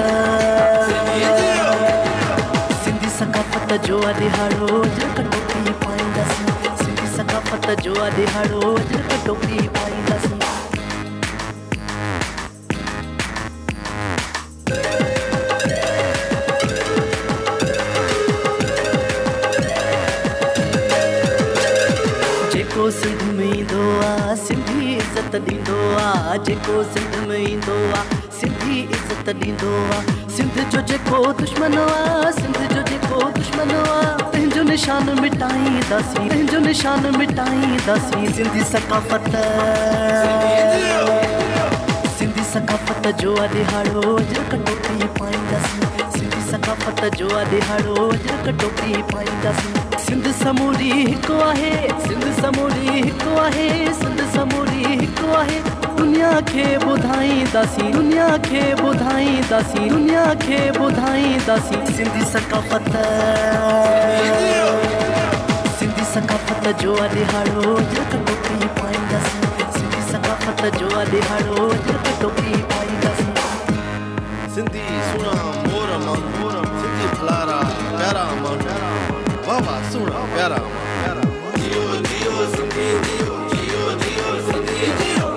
सिंधी सकाफ़त जो दिहाड़ो जक टोपी पाईंदसि सिंधी सकाफ़त जो दिहाड़ो जक टोपी पाईंदसि जेको सिंध में ईंदो आहे सिंधी इज़त ॾींदो आहे जेको सिंध में ईंदो आहे सिंधी इज़त ॾींदो आहे सिंध जो जेको दुश्मन आहे सिंध जो जेको दुश्मन आहे पंहिंजो निशान मिटाईंदासीं पंहिंजो निशान मिटाईंदासीं सिंधी सकाफ़त सिंधी सकाफ़त जो दिहाड़ो जक टोपी पाईंदसि सिंधी सकाफ़त जो दिहाड़ो जक टोपी पाईंदसि सिंध समूरी हिकु आहे सिंध समूरी हिकु आहे सिंध समूरी हिकु आहे दुनिया खे ॿुधाईंदासीं दुनिया खे ॿुधाईंदासीं दुनिया खे ॿुधाईंदासीं सिंधी सकाफ़त सिंधी सकाफ़त जो दिहाड़ो जक टोपी पाईंदसि सिंधी सकाफ़त जो दिहाड़ो जक टोपी पाईंदसि सिंधी सुना मोर मोर सिंधी प्यारा प्यारा मन बाबा सुना प्यारा जियो जियो सिंधी जियो जियो जियो सिंधी जियो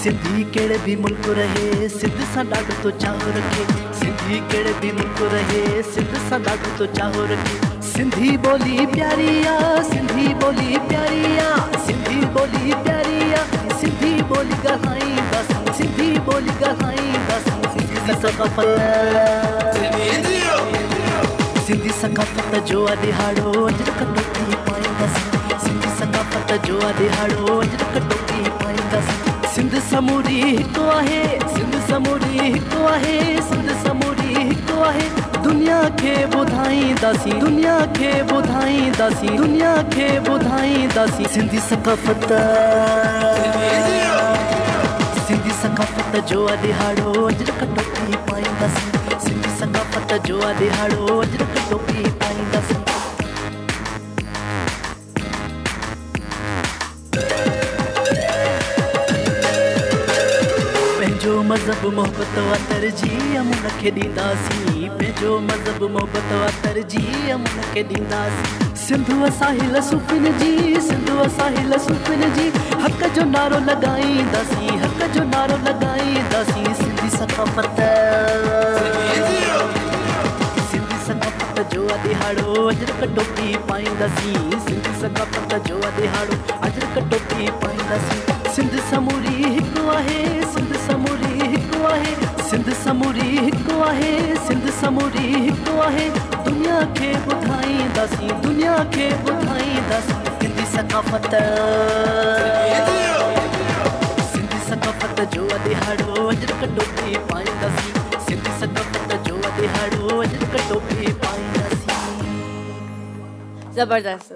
सिंधी कहिड़े बि मुल्क रहे सिंध सां ॾाढो तो चाहो रखे सिंधी कहिड़े बि मुल्क रहे सिंध सां ॾाढो तो चाहो रखे सिंधी ॿोली प्यारी आहे सिंधी ॿोली प्यारी आहे सिंधी ॿोली प्यारी आहे सिंधी ॿोली ॻाल्हाईंदासीं सिंधी ॿोली ॻाल्हाईंदासीं सिंधी सकाफ़त सिंधी सकाफ़त जो दिहाड़ो जक टोपी पाईंदसि सिंधी सकाफ़त सकाफ़त जो दिहाड़ो अजरक टोपी पाईंदासीं सिंध समूरी हिकु आहे सिंध समूरी हिकु आहे सिंध समूरी हिकु आहे दुनिया खे ॿुधाईंदासीं दुनिया खे ॿुधाईंदासीं दुनिया खे ॿुधाईंदासीं सिंधी सकाफ़त सिंधी सकाफ़त जो दिहाड़ो अजरक टोपी पाईंदासीं सिंधी सकाफ़त जो दिहाड़ो अजरक टोपी पाईंदासीं पंहिंजो मज़हब मोहबत वा तरजीह अमुन खे ॾींदासीं पंहिंजो मज़हब मोहबत वा तरजीह अमुन खे ॾींदासीं सिंधु साहिल सुफ़िन जी सिंधु साहिल सुफ़िन जी हक़ जो नारो लॻाईंदासीं हक़ जो नारो लॻाईंदासीं सिंधी सकाफ़त सिंधी सकाफ़त जो दिहाड़ो अजरक टोपी पाईंदासीं सिंधी सकाफ़त जो दिहाड़ो अजरक टोपी पाईंदासीं सिंध समूरी हिकु आहे सिंध समूरी हिकु आहे सिंध समूरी हिकु आहे सिंध समूरी हिकु आहे दुनिया खे ॿुधाईंदासीं दुनिया खे ॿुधाईंदासीं सिंधी सकाफ़त सिंधी सकाफ़त जो दिहाड़ो अजरक टोपी पाईंदासीं सिंधी सकाफ़त जो दिहाड़ो अजरक टोपी पाईंदासीं ज़बरदस्त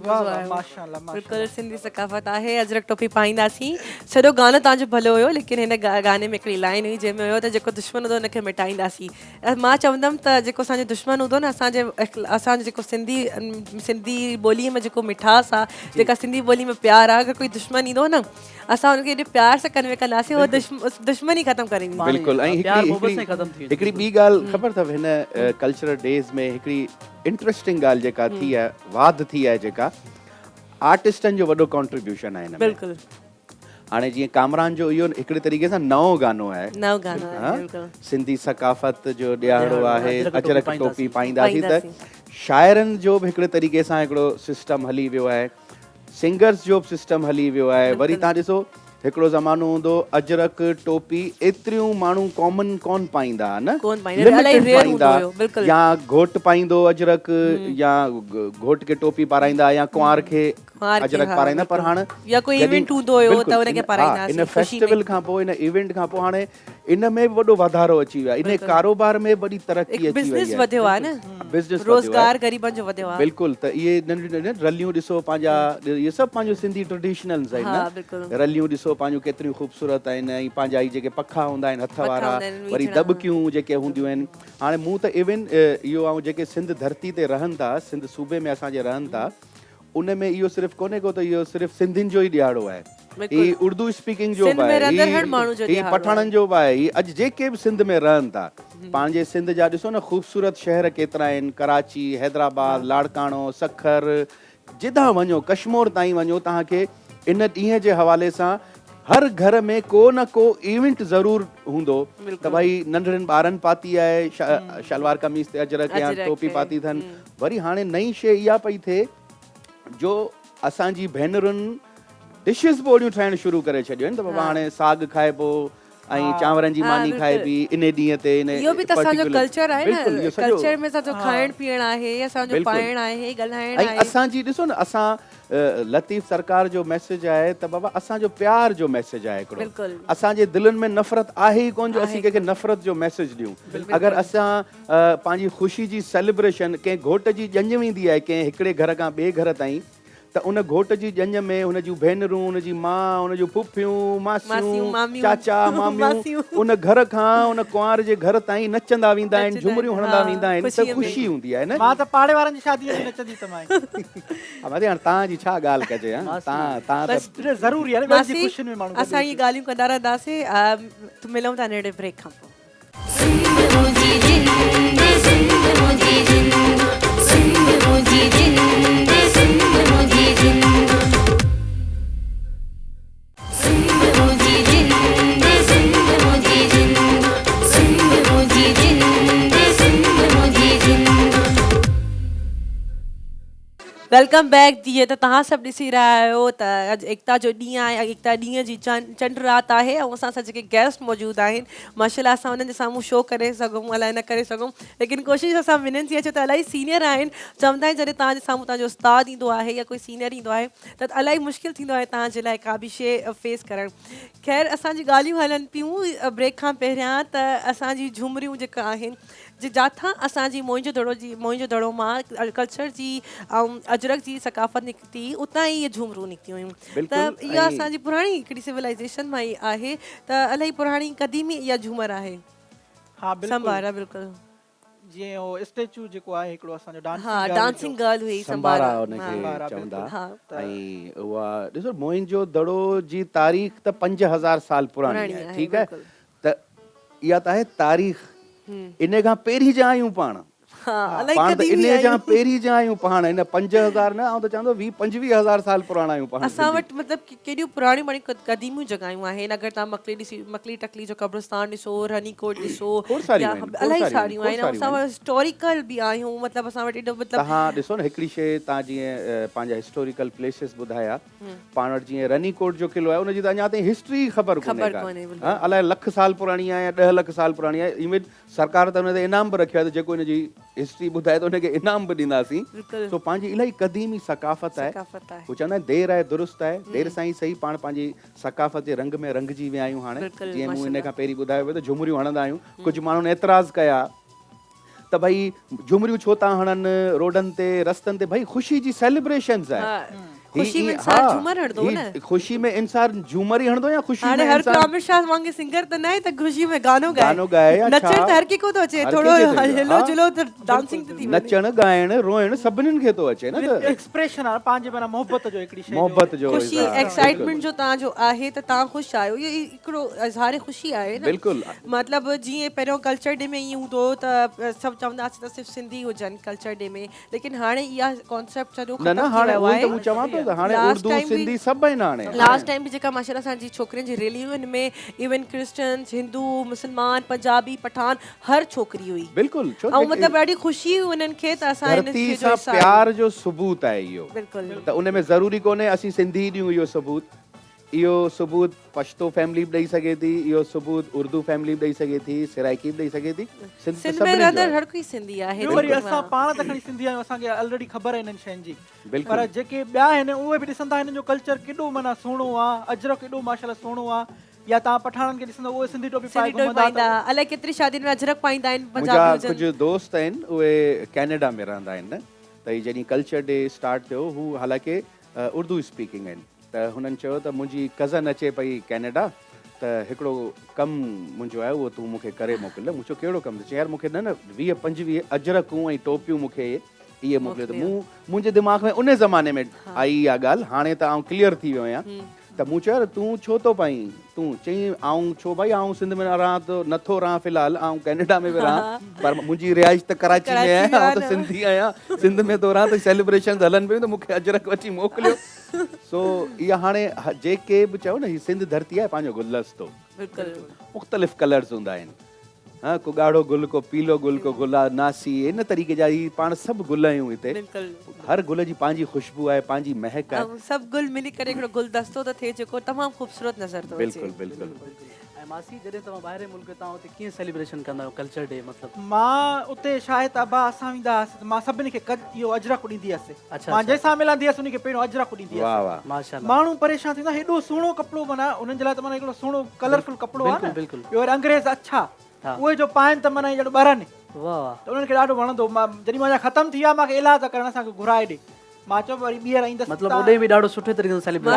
वाह वाह माशाल्लाह बिल्कुलु सिंधी सकाफ़त आहे अजरक टोपी पाईंदासीं सॼो गानो तव्हांजो भलो हुयो लेकिन हिन गाने में हिकिड़ी लाइन हुई जंहिंमें हुयो त जेको दुश्मन हूंदो हुनखे मिटाईंदासीं मां चवंदमि त जेको असांजो दुश्मन हूंदो न असांजो जेको सिंधी ॿोलीअ में जेको मिठास आहे जेका सिंधी ॿोली में प्यार आहे अगरि कोई दुश्मन ईंदो न असां हुनखे एॾे प्यार सां कन्वे कंदासीं उहो दुश्मनी ख़तमु करे ॾींदी बिल्कुलु ऐं हिकिड़ी ॿी ॻाल्हि ख़बर अथव हिन कल्चरल डेज़ में हिकिड़ी इंट्रस्टिंग ॻाल्हि जेका थी आहे वाद थी आहे जेका आर्टिस्टनि जो वॾो कॉन्ट्रीब्यूशन आहे हिन में बिल्कुलु हाणे जीअं कामरान जो इहो हिकिड़े तरीक़े सां नओं गानो आहे नओं गानो आहे सिंधी सकाफ़त जो ॾियारो आहे अजरक टोपी पाईंदासीं त शाइरनि जो बि हिकिड़े तरीक़े सां हिकिड़ो सिस्टम हली वियो आहे सिंगर्स जो बि सिस्टम हली वियो आहे वरी तव्हां ॾिसो हिकिड़ो ज़मानो हूंदो अजरक टोपी एतिरियूं माण्हू कॉमन कोन पाईंदा न पाईंदा या घोट पाईंदो अजरक या घोट खे टोपी पाराईंदा या कुंवार खे अजरक पाराईंदा पर हाणे या कोई इवेंट हूंदो हुयो त उनखे पाराईंदा इन फेस्टिवल खां पोइ इन इवेंट खां पोइ हाणे इन में वॾो वाधारो अची वियो आहे इन कारोबार में वॾी तरक़ी अची वई बिज़नेस वधियो आहे न बिज़नेस रोज़गार गरीबनि जो वधियो आहे बिल्कुलु त इहे नंढियूं रलियूं ॾिसो पंहिंजा इहे सभु पंहिंजो सिंधी ट्रेडिशनल्स आहिनि न रलियूं ॾिसो पंहिंजूं केतिरियूं ख़ूबसूरत आहिनि ऐं पंहिंजा ई जेके पखा हूंदा आहिनि हथ वारा वरी दॿकियूं जेके हूंदियूं आहिनि हाणे मूं त इवन इहो ऐं जेके सिंध धरती ते रहनि था सिंध सूबे में असांजे रहनि था उन में इहो सिर्फ़ु कोन्हे को त इहो सिर्फ़ु सिंधियुनि जो ई ॾियारो आहे ही उर्दू स्पीकिंग जो बि आहे ही पठाणनि जो बि आहे ही अॼु जेके बि सिंध में रहनि था पंहिंजे सिंध जा ॾिसो न ख़ूबसूरत शहर केतिरा आहिनि कराची हैदराबाद लाड़काणो सखर जितां वञो कश्मीर ताईं वञो तव्हांखे इन ॾींहं जे हवाले सां हर घर में को न को इवेंट ज़रूरु हूंदो त भई नंढड़नि ॿारनि पाती आहे शलवार कमीज़ ते अजरक या टोपी पाती अथनि वरी हाणे नई शइ इहा पई थिए जो असांजी भेनरुनि डिशिस बि ओड़ियूं ठाहिणु शुरू करे छॾियूं आहिनि त बाबा हाणे साग खाइबो ऐं चांवरनि जी मानी खाइबी इन ॾींहं ते इहो बि त असांजो कल्चर आहे न कल्चर में असांजो खाइण पीअण आहे असांजो पाइण आहे ॻाल्हाइण आहे असांजी ॾिसो न असां लतीफ़ सरकार जो मैसेज आहे त बाबा असांजो प्यार जो मैसेज आहे हिकिड़ो असांजे दिलनि में नफ़रत आहे ई कोन जो असीं कंहिंखे नफ़रत जो मैसेज ॾियूं अगरि असां पंहिंजी ख़ुशी जी सेलिब्रेशन कंहिं घोट जी ॼञ वेंदी आहे कंहिं हिकिड़े घर खां ॿिए घर ताईं त उन घोट जी ॼञ में हुन जूं भेनरूं हुनजी माउ हुन जूं फुफियूं मासियूं चाचा मामियूं उन घर खां उन कुंवार जे घर ताईं नचंदा वेंदा आहिनि झुमरियूं हणंदा वेंदा आहिनि त ख़ुशी हूंदी आहे न मां त पाड़े वारनि जी शादीअ में नचंदी त मां हाणे तव्हांजी छा ॻाल्हि कजे तव्हां ज़रूरी आहे न ख़ुशियुनि में माण्हू असां इहे ॻाल्हियूं कंदा रहंदासीं मिलूं था नेड़े ब्रेक खां पोइ वेलकम बैक जीअं त तव्हां सभु ॾिसी रहिया आहियो त अॼु एकता जो ॾींहुं आहे एकता ॾींहं जी चंड राति आहे ऐं असां सां जेके गेस्ट मौजूदु आहिनि माशाल्लाह असां उन्हनि जे साम्हूं शो करे सघूं अलाए न करे सघूं लेकिन कोशिशि असां विननि थी अचो त इलाही सीनियर आहिनि चवंदा आहिनि जॾहिं तव्हांजे साम्हूं तव्हांजो उस्तादु ईंदो आहे या कोई सीनियर ईंदो आहे त इलाही मुश्किल थींदो आहे तव्हांजे लाइ का बि शइ फेस करणु ख़ैर असांजी ॻाल्हियूं हलनि पियूं ब्रेक खां पहिरियां त असांजी झुमरियूं जेका आहिनि जिथां असांजी मोइंजो दड़ो मां कल्चर जी ऐं अजरक जी सकाफ़त निकिती उतां ई इहे झूमरूं निकितियूं हुयूं त इहा असांजी पुराणी हिकिड़ी सिविलाइज़ेशन मां ई आहे त इलाही पुराणी क़दीमी इहा झूमर आहे हा संभारा बिल्कुलु जीअं हो स्टेचू जेको आहे हिकिड़ो असांजो डांसिंग गर्ल हुई संभारा उनखे चवंदा ऐं उहा ॾिसो मोइंजो दड़ो जी तारीख़ त 5000 साल पुराणी आहे ठीकु आहे त इहा त आहे तारीख़ इन खां पहिरीं जा आहियूं पाण त इन जा पहिरीं जा आहियूं पाण इन 5000 न आउं त चवंदो 20-25 साल पुराणा आहियूं पाण असां वटि मतिलबु केॾियूं पुराणियूं क़दीमियूं जॻहियूं आहिनि अगरि तव्हां मकली टकली जो क़ब्रिस्तान ॾिसो रनीकोट ॾिसो इलाही सारियूं आहिनि असां वटि हिस्टोरिकल बि आहियूं मतिलबु असां वटि तव्हां ॾिसो न हिकिड़ी शइ तव्हां जीअं पंहिंजा हिस्टोरिकल प्लेसिस ॿुधाया पाण वटि जीअं रनीकोट जो किलो आहे उनजी त अञा ताईं हिस्ट्री ख़बर कोन्हे अलाए लख साल पुराणी आहे या 10 लख साल पुराणी आहे इवन सरकार त हुन ते इनाम बि रखियो आहे त जेको हिनजी हिस्ट्री ॿुधाए त हुनखे इनाम बि ॾींदासीं सो पंहिंजी इलाही क़दीमी सकाफ़त आहे हू चवंदा आहिनि देरि आहे दुरुस्त आहे देरि सां ई सही पाण पंहिंजी सकाफ़त जे रंग में रंगजी विया आहियूं हाणे जीअं मूं इन खां पहिरीं ॿुधायो पियो त झुमरियूं हणंदा आहियूं कुझु माण्हुनि एतिराज़ कया त भई झुमरियूं छो था हणनि रोडनि ते रस्तनि ते भई ख़ुशी जी सेलिब्रेशन्स आहे खुशी में इंसान झूमर हणदो न खुशी में इंसान झूमर ही हणदो या खुशी में हर आमिर शाह वांगे सिंगर त न आहे त खुशी में गानो गाए नचण त हर के को तो अचे थोड़ो हेलो जुलो त डांसिंग त थी नचण गाइण रोइण सभिनीनि खे तो अचे न त एक्सप्रेशन आहे पंहिंजे माना मोहब्बत जो हिकिड़ी शइ मोहब्बत जो खुशी एक्साइटमेंट जो तव्हां जो आहे त तव्हां ख़ुश आहियो ये हिकिड़ो इज़हार ख़ुशी आहे न बिल्कुल मतलब जीअं पहिरियों कल्चर डे में ईअं हूंदो त सभु चवंदासीं त सिर्फ़ु सिंधी हुजनि कल्चर डे में लेकिन हाणे इहा कॉन्सेप्ट सॼो न न हाणे उहो त चवां थो त हाणे उर्दू सिंधी सभु आहिनि हाणे लास्ट टाइम बि जेका माशाल्लाह असांजी छोकिरियुनि जी रैलियूं आहिनि में इवन क्रिश्चियंस हिंदू मुस्लमान पंजाबी पठान हर छोकिरी हुई बिल्कुल ऐं मतिलबु ॾाढी ख़ुशी उन्हनि खे त असां धरती सां प्यार जो सबूत आहे इहो बिल्कुलु त उन में ज़रूरी कोन्हे असीं सिंधी ॾियूं इहो सबूत पश्तो फैमिली बि ॾेई सघे थी इहो सबूत उर्दू फैमिली बि ॾेई सघे थी सिराइकी बि ॾेई सघे थी सिंध में रहंदड़ हर कोई सिंधी आहे वरी असां पाण त खणी सिंधी आहियूं असांखे ऑलरेडी ख़बर आहे इन्हनि शयुनि जी पर जेके ॿिया आहिनि उहे बि ॾिसंदा हिननि जो कल्चर केॾो माना सुहिणो आहे अजरक केॾो माशाल्लाह सुहिणो आहे या तव्हां पठाणनि खे ॾिसंदो उहे सिंधी टोपी पाए घुमंदा अलाए केतिरी शादियुनि में अजरक पाईंदा आहिनि पंजाबी कुझु दोस्त आहिनि उहे कैनेडा में रहंदा आहिनि त ही जॾहिं कल्चर डे स्टार्ट थियो हू हालांकि उर्दू स्पीकिंग आहिनि त हुननि चयो त मुंहिंजी कज़न अचे पई कैनेडा त हिकिड़ो कमु मुंहिंजो आहे उहो तूं मूंखे करे मोकिल मूं चयो कहिड़ो कमु चयो यार मूंखे न 20-25 अजरकूं ऐं टोपियूं मूंखे इहे मोकिलियो त मुंहिंजे दिमाग़ में उन ज़माने में आई इहा ॻाल्हि हाणे त आउं क्लियर थी वियो आहियां त मूं चयो तूं छो थो पाईं तूं चईं आउं छो भाई आउं सिंध में रहां थो नथो रहां फ़िलहाल आउं कैनेडा में बि रहां पर मुंहिंजी रिहाइश त कराची में आहे आउं त सिंधी आहियां सिंध में थो रहां त सेलिब्रेशन हलनि पियूं त मूंखे अजरक वठी मोकिलियो सो इहा हाणे जेके बि चयो न हीअ सिंध धरती आहे पंहिंजो गुलदस्तो मुख़्तलिफ़ कलर्स हूंदा आहिनि हाँ को ॻाढ़ो गुल को पीलो गुल को नासी इन तरीक़े जा ही पाण सभु गुल आहियूं हिते हर गुल जी पंहिंजी खुशबू आहे पंहिंजी महक आहे सभु गुल मिली करे हिकिड़ो गुलदस्तो थो थिए जेको तमामु ख़ूबसूरत नज़र थो अचे बिल्कुलु ऐं मासी जॾहिं तव्हां ॿाहिरि मुल्क तव्हां उते कीअं सेलिब्रेशन कंदा आहियो कल्चर डे मतिलबु मां उते शायदि अबा असां वेंदा हुआसीं मां सभिनी खे इहो अजरक ॾींदी हुअसि मां जंहिंसां मिलंदी हुअसि उनखे पहिरियों अजरक ॾींदी हुअसि माण्हू परेशान थींदा हेॾो सुहिणो कपिड़ो माना उन्हनि जे लाइ त माना हिकिड़ो सुहिणो कलरफुल कपिड़ो आहे ॿियो वरी अंग्रेज़ अच्छा उहे जो पाइनि त माना ॼण ॿरनि त उन्हनि खे ॾाढो वणंदो मां जॾहिं मुंहिंजा ख़तमु थी विया मूंखे इलाज करणु असांखे घुराए ॾे मां चयो वरी ॿीहर ईंदसि मतिलबु ओॾे बि ॾाढो सुठे तरीक़े सां सेलिब्रेशन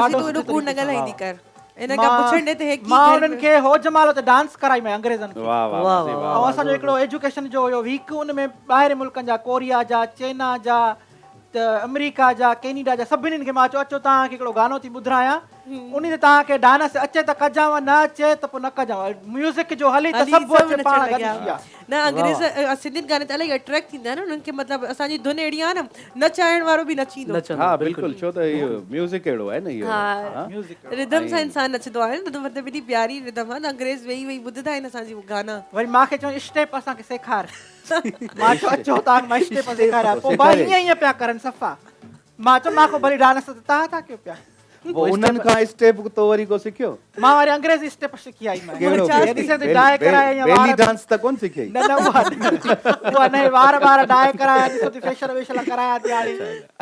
मां उन्हनि खे होज मालो ते डांस कराई मैं अंग्रेज़नि खे ऐं असांजो हिकिड़ो एजुकेशन जो हुयो वीक उन में ॿाहिरि मुल्कनि जा कोरिया जा चाइना जा त अमेरिका जा कैनेडा जा सभिनीनि खे मां चयो अचो तव्हांखे हिकिड़ो गानो थी ॿुधायां उन ते तव्हांखे डांस अचे त कजांव न अचे त पोइ न कजांव म्यूज़िक जो हली त सभु अचे पाण गॾिजी न अंग्रेज़ सिंधियुनि गाने त इलाही अट्रैक्ट थींदा आहिनि उन्हनि खे मतिलबु असांजी धुन अहिड़ी आहे न नचाइण वारो बि नचींदो हा बिल्कुलु छो त इहो म्यूज़िक अहिड़ो आहे न इहो रिदम सां इंसान नचंदो आहे न मतिलबु एॾी प्यारी रिदम आहे न अंग्रेज़ वेही वेही ॿुधंदा आहिनि असांजी गाना वरी मूंखे चयो स्टेप असांखे सेखार मां चयो अचो तव्हांखे मां स्टेप सेखारियां पोइ भाई ईअं पिया करनि सफ़ा मां चयो मां को भली डांस तव्हां था कयो पिया वो उन्हनि खां स्टेप तो वरी को सिखियो मां वरी अंग्रेजी स्टेप सिखी आई मां कहिड़ो हेॾी से डाए कराया या बेली डांस त कोन सिखियई न न उहा न वार डाए कराया ॾिसो थी फेशियल वेशियल कराया दिहाड़ी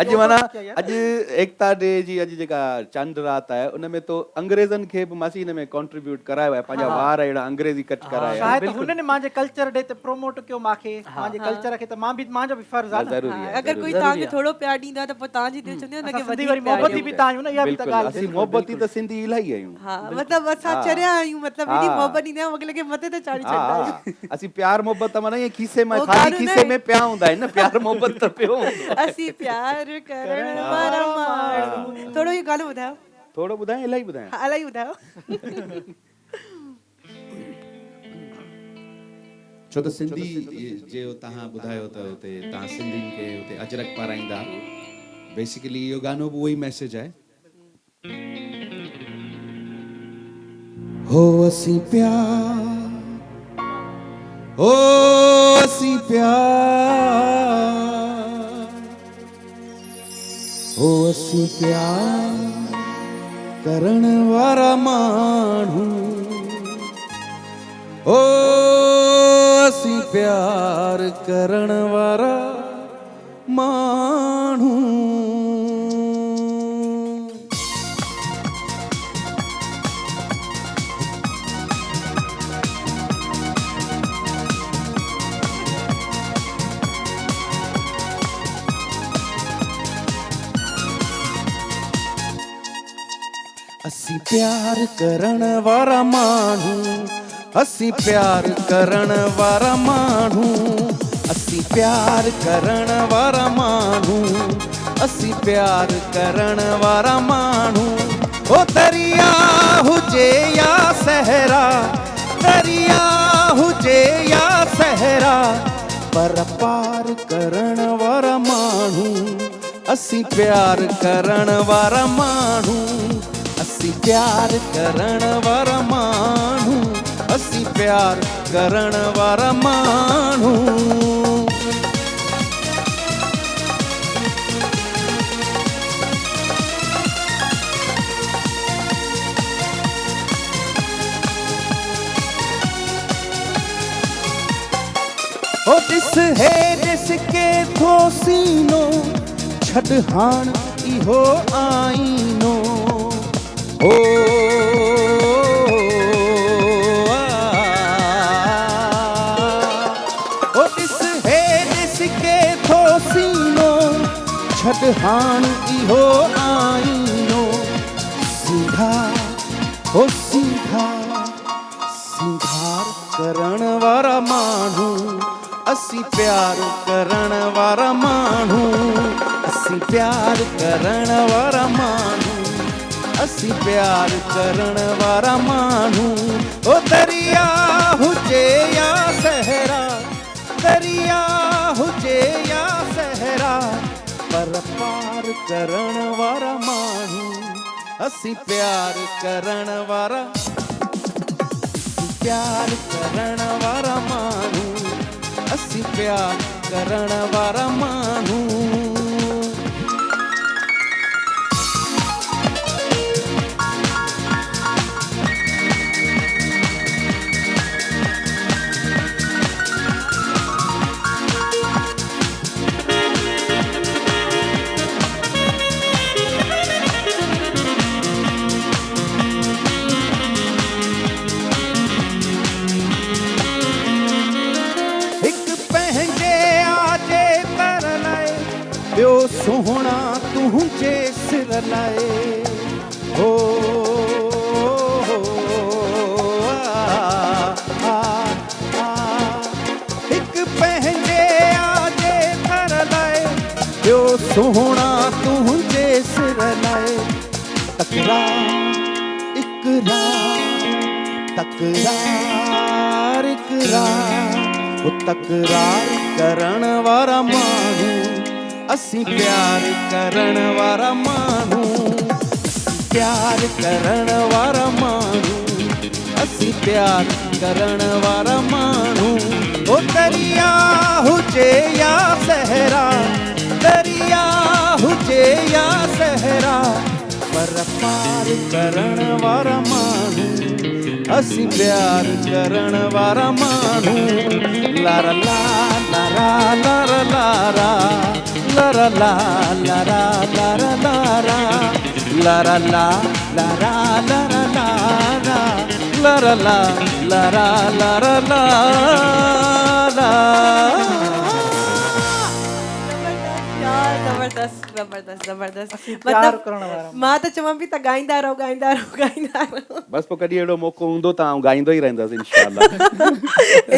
अॼु माना अॼु एकता डे जी अॼु जेका चंड रात आहे उन में तो अंग्रेज़नि खे बि मासी हिन में कॉन्ट्रीब्यूट करायो आहे पंहिंजा वार अहिड़ा अंग्रेजी कट कराया शायदि हुननि मुंहिंजे कल्चर डे ते प्रोमोट कयो मूंखे मुंहिंजे कल्चर खे त मां बि मुंहिंजो बि फर्ज़ आहे ज़रूरी आहे अगर कोई तांखे थोड़ो प्यार ॾींदा त पोइ तव्हांजी दिलि चवंदी हुनखे वधी वरी मोहबती बि तां आहियूं न इहा बि त ॻाल्हि असीं मोहबती त सिंधी इलाही आहियूं हाँ मतलब असां चरिया आहियूं मतलब एॾी मोहबत ॾींदा आहियूं मूंखे लॻे मथे ते चाढ़ी छॾींदा आहियूं असीं प्यार मोहबत त माना ईअं खीसे में ख़ाली खीसे में पिया हूंदा आहिनि न प्यार मोहबत त पियो असीं प्यार करण वारा माण्हू थोड़ो इहो गानो ॿुधायो थोड़ो ॿुधाए इलाही ॿुधाए हा इलाही ॿुधायो छो त सिंधी जे तव्हां ॿुधायो त हुते तव्हां सिंधियुनि खे हुते अजरक पाराईंदा बेसिकली इहो गानो बि उहो ई मैसेज आहे हो असीं प्यार हो असीं प्यार हो असीं प्यार करण वारा माण्हू हो असीं प्यार करण वारा माण्हू असीं प्यार करण वारा माण्हू असीं प्यार करण वारा माण्हू असीं प्यार करण वारा माण्हू असीं प्यार करण वारा माण्हू ओ दरिया हुजे या सहरा दरिया हुजे या सहरा पर पार करण वारा माण्हू असीं प्यार करण वारा माण्हू असीं प्यार करण वारा माण्हू असीं प्यार करण वारा माण्हू ओ ॾिस हे ॾिस के थो सीनो छॾ हाण इहो आईनो ओ ॾिस हे ॾिस के थो सीनो छॾ हाण इहो आईनो सीधा ओ सीधा सिंगार करण वारा माण्हू असीं प्यार करण वारा माण्हू असीं प्यार करण वारा माण्हू असीं प्यार करण वारा माण्हू ओ दरिया हुजे या सहरा दरिया हुजे या सहरा पर पार करण वारा माण्हू असीं प्यार करण वारा प्यार करण वारा माण्हू असीं प्यार करण वारा माण्हू ॿियो सोहणा तुंहिंजे सिर लाइ हो हिकु पंहिंजे आजे घर लाइ ॿियो सोहणा तुंहिंजे सिर लाइ तकरार तकरार तकरार करण वारा माण्हू असीं प्यार करण वारा माण्हू प्यार करण वारा माण्हू असीं प्यार करण वारा माण्हू ओ दरिया हुजे या सहरा दरिया हुजे दरिया सहरा पर पार करण वारा माण्हू असी प्यार करण वारा माण्हू लारा ला लारा लारा लारा लारा ला लारा लारा लारा लारा ला लारा लारा लारा लारा ला लारा लारा लारा जबरदस्त जबरदस्त जबरदस्त मतलब मां त चवां पई त गाईंदा रहो गाईंदा रहो गाईंदा रहो बस पोइ कॾहिं अहिड़ो मौक़ो हूंदो त आउं गाईंदो ई रहंदसि इंशाल्लाह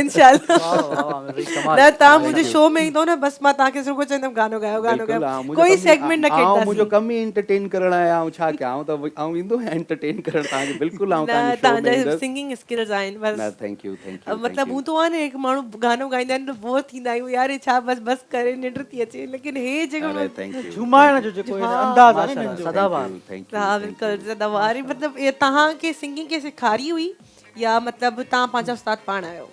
इंशाल्लाह न तव्हां मुंहिंजे शो में ईंदो न बस मां तव्हांखे सिर्फ़ु चवंदमि गानो गायो गानो गायो कोई सेगमेंट न खेॾंदासीं मुंहिंजो कम ई एंटरटेन करण आहे आउं छा कयां आउं त आउं ईंदो आहियां एंटरटेन करण तव्हांखे बिल्कुलु आउं तव्हांजा सिंगिंग स्किल्स आहिनि बस न थैंक यू मतिलबु हूंदो आहे न हिकु माण्हू गानो गाईंदा आहिनि त बोर थींदा आहियूं यार छा बस बस करे निंड थी अचे लेकिन हे जेको झुमाइण जो जेको अंदाज़ आहे न सदाबहार हा बिल्कुलु सदाबहार मतिलबु तव्हांखे सिंगिंग खे सेखारी हुई या मतिलबु तव्हां पंहिंजा उस्ताद पाण आहियो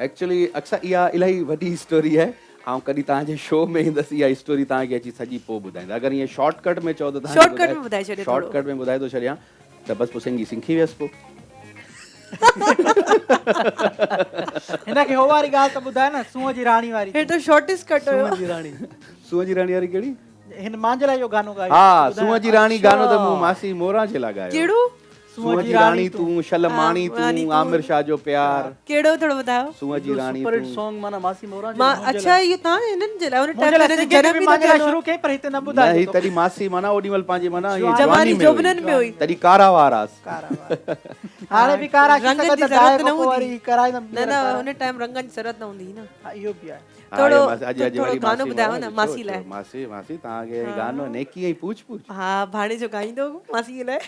एक्चुअली अक्सर इहा इलाही वॾी स्टोरी आहे ऐं कॾहिं तव्हांजे शो में ईंदसि इहा स्टोरी तव्हांखे अची सॼी पोइ ॿुधाईंदा अगरि ईअं शॉर्टकट में चओ त शॉर्टकट में ॿुधाए छॾियो शॉर्टकट में ॿुधाए थो छॾियां त बसि पोइ सिंगी सिखी वियसि पोइ हिनखे हो वारी ॻाल्हि त ॿुधाए न सूअं जी राणी वारी हे त शॉर्टेस्ट कट हुयो सूअं जी राणी वारी कहिड़ी हिन मांजे लाइ इहो गानो ॻायो हा सूअं जी राणी गानो त मूं मासी मोरा जे लाइ ॻायो कहिड़ो सूअं जी राणी तूं शलमाणी तूं आमिर शाह जो प्यार कहिड़ो थोरो ॿुधायो सूअं जी राणी सुपर हिट सॉन्ग माना मासी मोरा मां अच्छा इहो तव्हां हिननि जे लाइ उन टाइम मुंहिंजे लाइ जनम बि मांजे लाइ शुरू कई पर हिते न ॿुधायो ही तॾहिं मासी माना ओॾीमहिल पंहिंजी माना जवानी जोबननि में हुई तॾहिं कारा वारास हाणे बि कारा रंग जी ज़रूरत न हूंदी वरी कराईंदमि न न हुन टाइम रंगनि जी ज़रूरत न हूंदी न इहो बि आहे थोरो गानो ॿुधायो न मासी लाइ मासी मासी तव्हांखे गानो नेकी ऐं पूछ पूछ हा भाणे जो ॻाईंदो मासी लाइ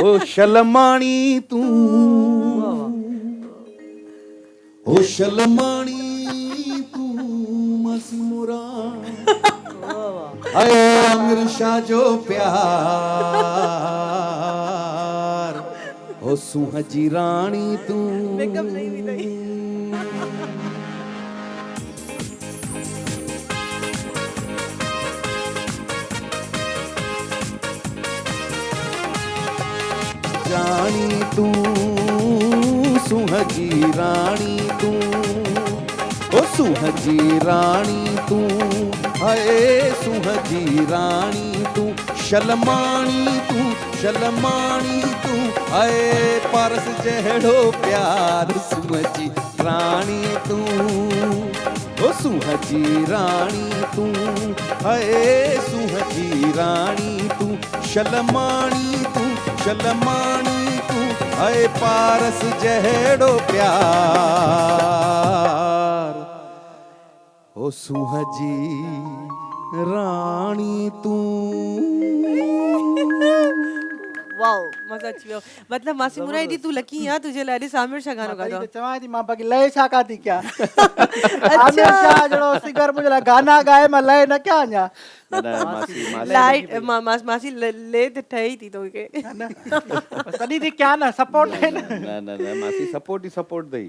ओ शलमाणी तूं ओ शलमाणी तूं मासी मोरा हाय आमिर शाह जो प्यार ओ सूंह जी राणी तूं मेकअप नहीं भी नहीं राणी तूं सूंह जी राणी तूं ओ सूंह जी राणी तूं हाय सूंह जी राणी तूं शलमाणी तूं हाय पारस जहिड़ो प्यार सूंह जी राणी तूं ओ सूंह जी राणी तूं हाय सूंह जी राणी तूं शलमाणी तूं हाय पारस जहिड़ो प्यार ओ सूंह जी राणी तूं वाओ मज़ा अची वियो मतलब मासी मुरा एडी तू लकी है तुझे लारे आमिर शाह गानो गा चवां थी मां बाकी लय छा का थी क्या आमिर शाह जड़ो सिंगर मुझे ला गाना गाए मां लय न क्या अञा लाइट मासी ले ते ठही थी तो के तडी थी क्या ना सपोर्ट है न मासी सपोर्ट दई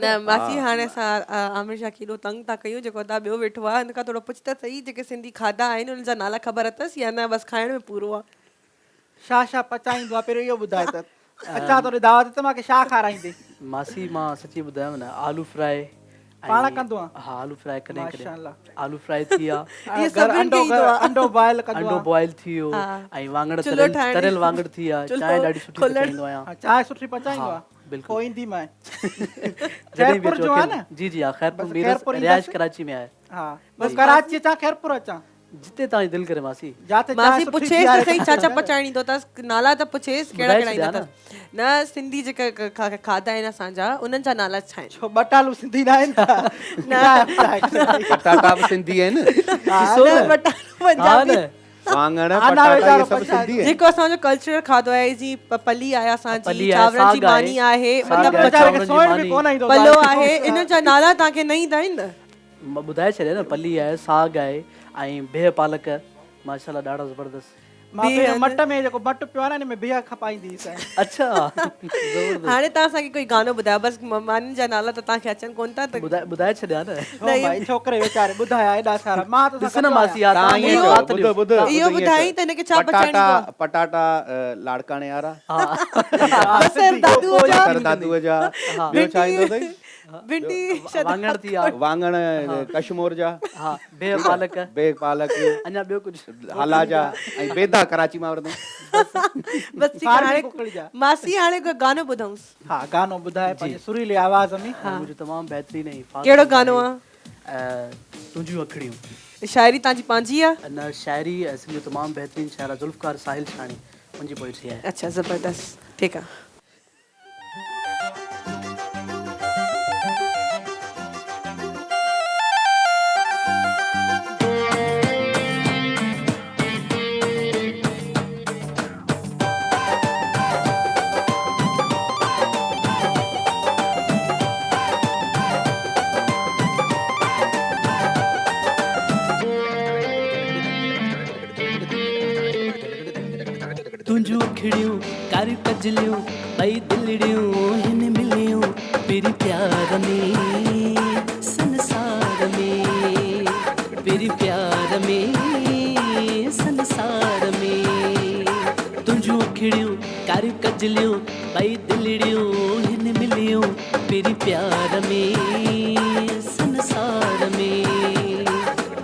न मासी हाणे सा आमिर शाह केॾो तंग था कयूं जेको अदा ॿियो वेठो आहे हिन खां थोरो पुछ त सही जेके सिंधी खाधा आहिनि उन्हनि जा नाला ख़बर अथसि या न बसि खाइण में पूरो आहे छा पचाईंदो आहे पहिरियों इहो ॿुधाए त अचां तोरे दावत ते मूंखे छा खाराईंदे मासी मां सची ॿुधायांव न आलू फ्राई पाण कंदो आहे हा आलू फ्राई कॾहिं माशाअल्लाह आलू फ्राई थी विया अंडो बॉयल अंडो बॉयल थी वियो ऐं वाङण तरियल वाङण थी विया चांहि ॾाढी सुठी पचाईंदो आहियां चांहि सुठी पचाईंदो आहे बिल्कुलु कोई ईंदी मां खैरपुर जो आहे न जी जी हा खैरपुर रिहाइश कराची में आहे हा बस कराची अचां खैरपुर अचां जिते तव्हांजी दिलि करे मासी मासी पुछेसि त सही छा पचाइणी थो अथसि नाला त पुछेसि कहिड़ा कहिड़ा ईंदा अथसि न सिंधी जेका खाधा आहिनि असांजा उन्हनि जा नाला छा आहिनि छो बटालू सिंधी न आहिनि पटाटा बि सिंधी आहिनि जेको असांजो कल्चरल खाधो आहे जीअं पली आहे असांजी चांवरनि जी मानी आहे पलो आहे इन जा नाला तव्हांखे न ईंदा आहिनि न ॿुधाए छॾिया न पली आहे साग आहे ऐं बेह पालक माशाल्लाह ॾाढा ज़बरदस्त मां पे मट में जेको मट पियो आहे न इन में बिह खपाईंदी साईं। अच्छा हाणे तव्हां असांखे कोई गानो ॿुधायो बसि महिमाननि जा नाला त तव्हांखे अचनि कोन था त ॿुधाए छॾिया न। छो भाई छोकिरे वीचारे ॿुधाया एॾा सारा मां त ॾिस न मासी यार तव्हां ईअं चओ, ॿुधो इहो ॿुधाई त हिनखे छा पचाइणी पटाटा पटाटा लाड़काणे वारा बसर दादूअ जा दादूअ जा ॿियो छा ईंदो अथई भिंडी वाङण थी विया वाङण कश्मीर जा हा बेह पालक बेग पालक अञा ॿियो कुझु हाला जा ऐं बेदा कराची मां वरंदो बस ठीक फारसी हाणे कुकड़ी जा। मासी हाणे कोई गानो ॿुधाऊंसि। हा गानो ॿुधाए पंहिंजे सुरीली आवाज़ में। मुंहिंजो तमामु बहितरीनु ऐं फ़ास्ट कहिड़ो गानो आहे? तुंहिंजियूं अखिड़ियूं। शाइरी तव्हांजी पंहिंजी आहे? न शाइरी असांजो तमामु बहितरीनु शाइर आहे ज़ुल्फ़कार साहिल छाणी मुंहिंजी पोइट्री आहे। अच्छा ज़बरदस्त ठीकु आहे। तुंहिंजूं अखिड़ियूं कारी कजलियूं ॿई दिलड़ियूं हिन मिलियूं पहिरीं प्यार में संसार में पहिरीं प्यार में संसार में तुंहिंजूं अखिड़ियूं कारी कजलियूं ॿई दिलड़ियूं हिन मिलियूं पहिरीं प्यार में संसार में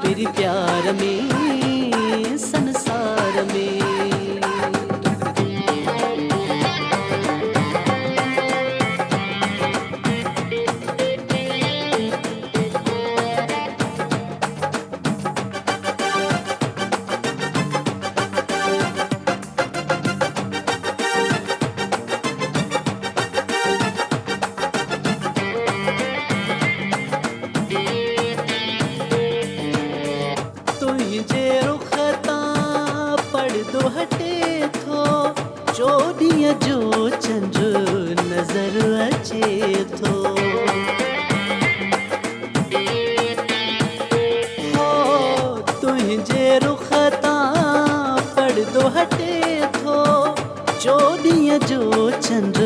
पहिरीं प्यार में संसार में जो चंद नजर अचे थो हो तुंहिंजे रुख तां पर्दो हटे थो चोॾींहं जो चंद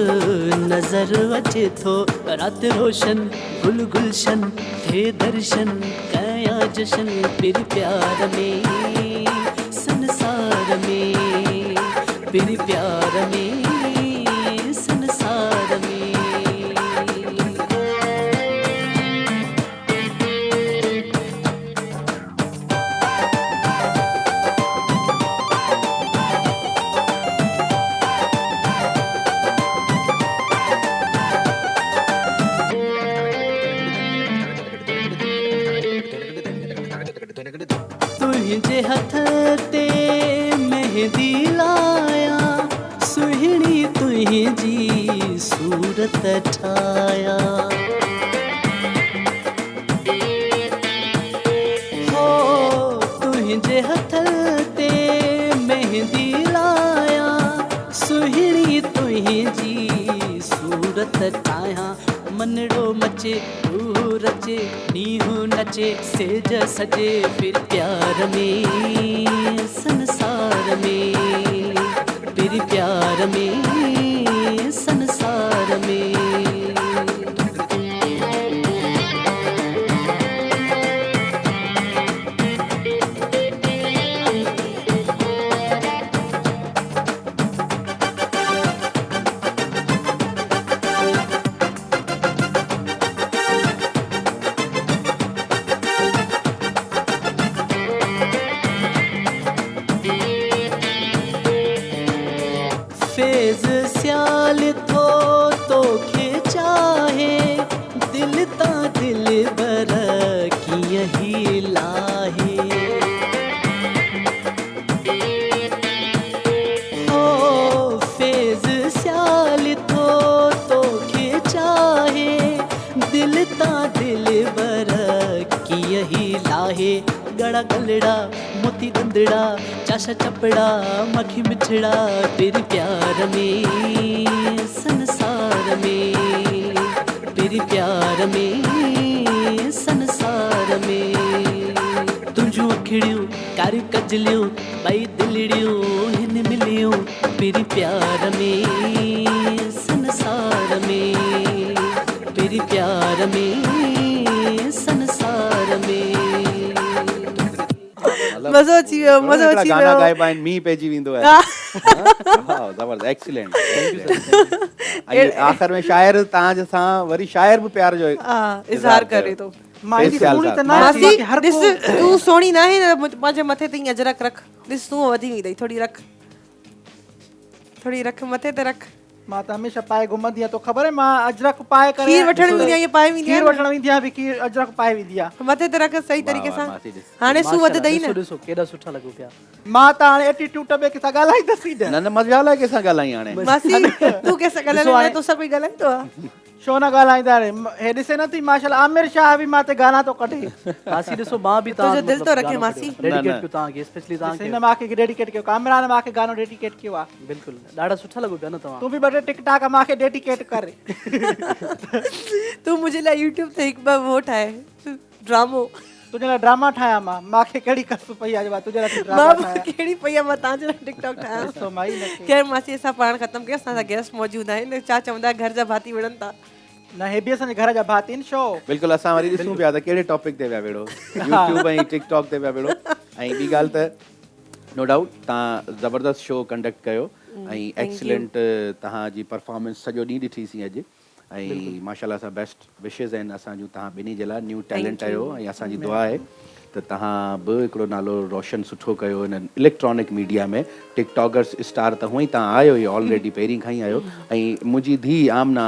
नजर अचे थो राति रोशन गुल गुलशन थे दर्शन कया जशन फिर प्यार में संसार में फिर प्यार में संसार में तुंहिंजे हथ ते मेहंदी लाया सुहिणी तुंहिंजी सूरत ठाया हो तुंहिंजे हथ ते मेहंदी लाया सुहिणी तुंहिंजी सूरत ठाया मनड़ो मचे रूह रचे नीहू नचे सेज सजे फिर प्यार में संसार में फिर प्यार में संसार में फेज़ स्याल थो तोखे चाहे दिल तां दिल बर कीअं ही लाहे हो फेज़ स्याल थो तोखे चाहे दिल तां दिल बर कीअं ही लाहे गड़ा गलड़ा मोती दंदड़ा चाशा चपड़ा मखी मिठड़ा तेरे प्यार में संसार में तेरे प्यार में संसार में तुंहिंजूं अखिड़ियूं चार कजलियूं ॿई दिलड़ियूं हिन मिलियूं पेरी प्यार में संसार में पेरी प्यार में संसार में मज़ो अची वियो मज़ो अची गाना वियो ॻाइबा आहिनि मींहुं पइजी वेंदो आहे हा ज़बरदस्त एक्सीलेंट ऐं आख़िर में शाइर तव्हांजे सां वरी शाइर बि प्यार जो इज़हार करे थो मासी सुहिणी त न आहे, मासी बाक़ी हर ॾिस को तूं सोणी न आहे न मुंहिंजे मथे ते ईअं अजरक रख ॾिस तूं वधी वेंदी थोरी रख थोरी रख मथे ते रख मां त हमेशह पाए घुमंदी आहियां, तो ख़बर आहे मां अजरक पाए करे खीर वठण वेंदी आहियां, पाए वेंदी खीर आहियां वठण वेंदी आहियां, बि खीर अजरक पाए वेंदी आहे। मथे ते रख सही तरीक़े सां हाणे सू वधंदई न ॾिसो केॾा सुठा लॻो पिया। मां त हाणे एटीट्यूड ॿिए कंहिंसां ॻाल्हाईंदसि न न मज़ा लाइ कंहिंसां ॻाल्हाई हाणे मासी तूं कंहिंसां ॻाल्हाए तो सभई ॻाल्हाईंदो आहे छो न ॻाल्हाईंदा रे हे ॾिसे नथी माशाल्लाह आमिर शाह बि मां ते गाना थो कढे। मासी ॾिसो मां बि तुंहिंजो दिलि तो रखे मासी डेडिकेट कयो तव्हांखे स्पेशली तव्हांखे हिन मूंखे डेडिकेट कयो, कामरान मूंखे गानो डेडिकेट कयो आहे। बिल्कुलु ॾाढा सुठा लॻो पिया न तव्हां। तूं बि ॿ टे टिकटाक मूंखे डेडिकेट कर। तूं मुंहिंजे लाइ यूट्यूब ते हिकु ॿ वो ठाहे ड्रामो तुंहिंजे लाइ ड्रामा ठाहियां मां, मूंखे कहिड़ी कस पई आहे तुंहिंजे लाइ ड्रामा मां ठाहियां। कहिड़ी पई आहे मां तव्हांजे लाइ टिकटॉक ठाहियां ॾिसो माई न ख़ैर मासी असां पाण ख़तमु कयो असांजा गेस्ट मौजूदु आहिनि छा चवंदा घर जा भाती विढ़नि था न हे बि असांजे घर जा भाती आहिनि छो बिल्कुलु असां वरी ॾिसूं पिया त कहिड़े टॉपिक ते पिया वेड़ो यूट्यूब ऐं टिकटॉक ते पिया वेड़ो ऐं ॿी ॻाल्हि त नो डाउट तव्हां ज़बरदस्त शो कंडक्ट कयो ऐं एक्सीलेंट तव्हांजी परफॉर्मेंस सॼो ॾींहुं ॾिठीसीं अॼु ऐं माशाल्लाह सां बेस्ट विशेज़ आहिनि असांजूं तव्हां ॿिन्ही जे लाइ न्यू टैलेंट आहियो ऐं असांजी दुआ आहे त तव्हां बि हिकिड़ो नालो रोशन सुठो कयो हिन इलेक्ट्रॉनिक मीडिया में टिकटॉकर्स स्टार त हूअं ई तव्हां आहियो ई ऑलरेडी पहिरीं खां ई आहियो ऐं मुंहिंजी धीउ आमना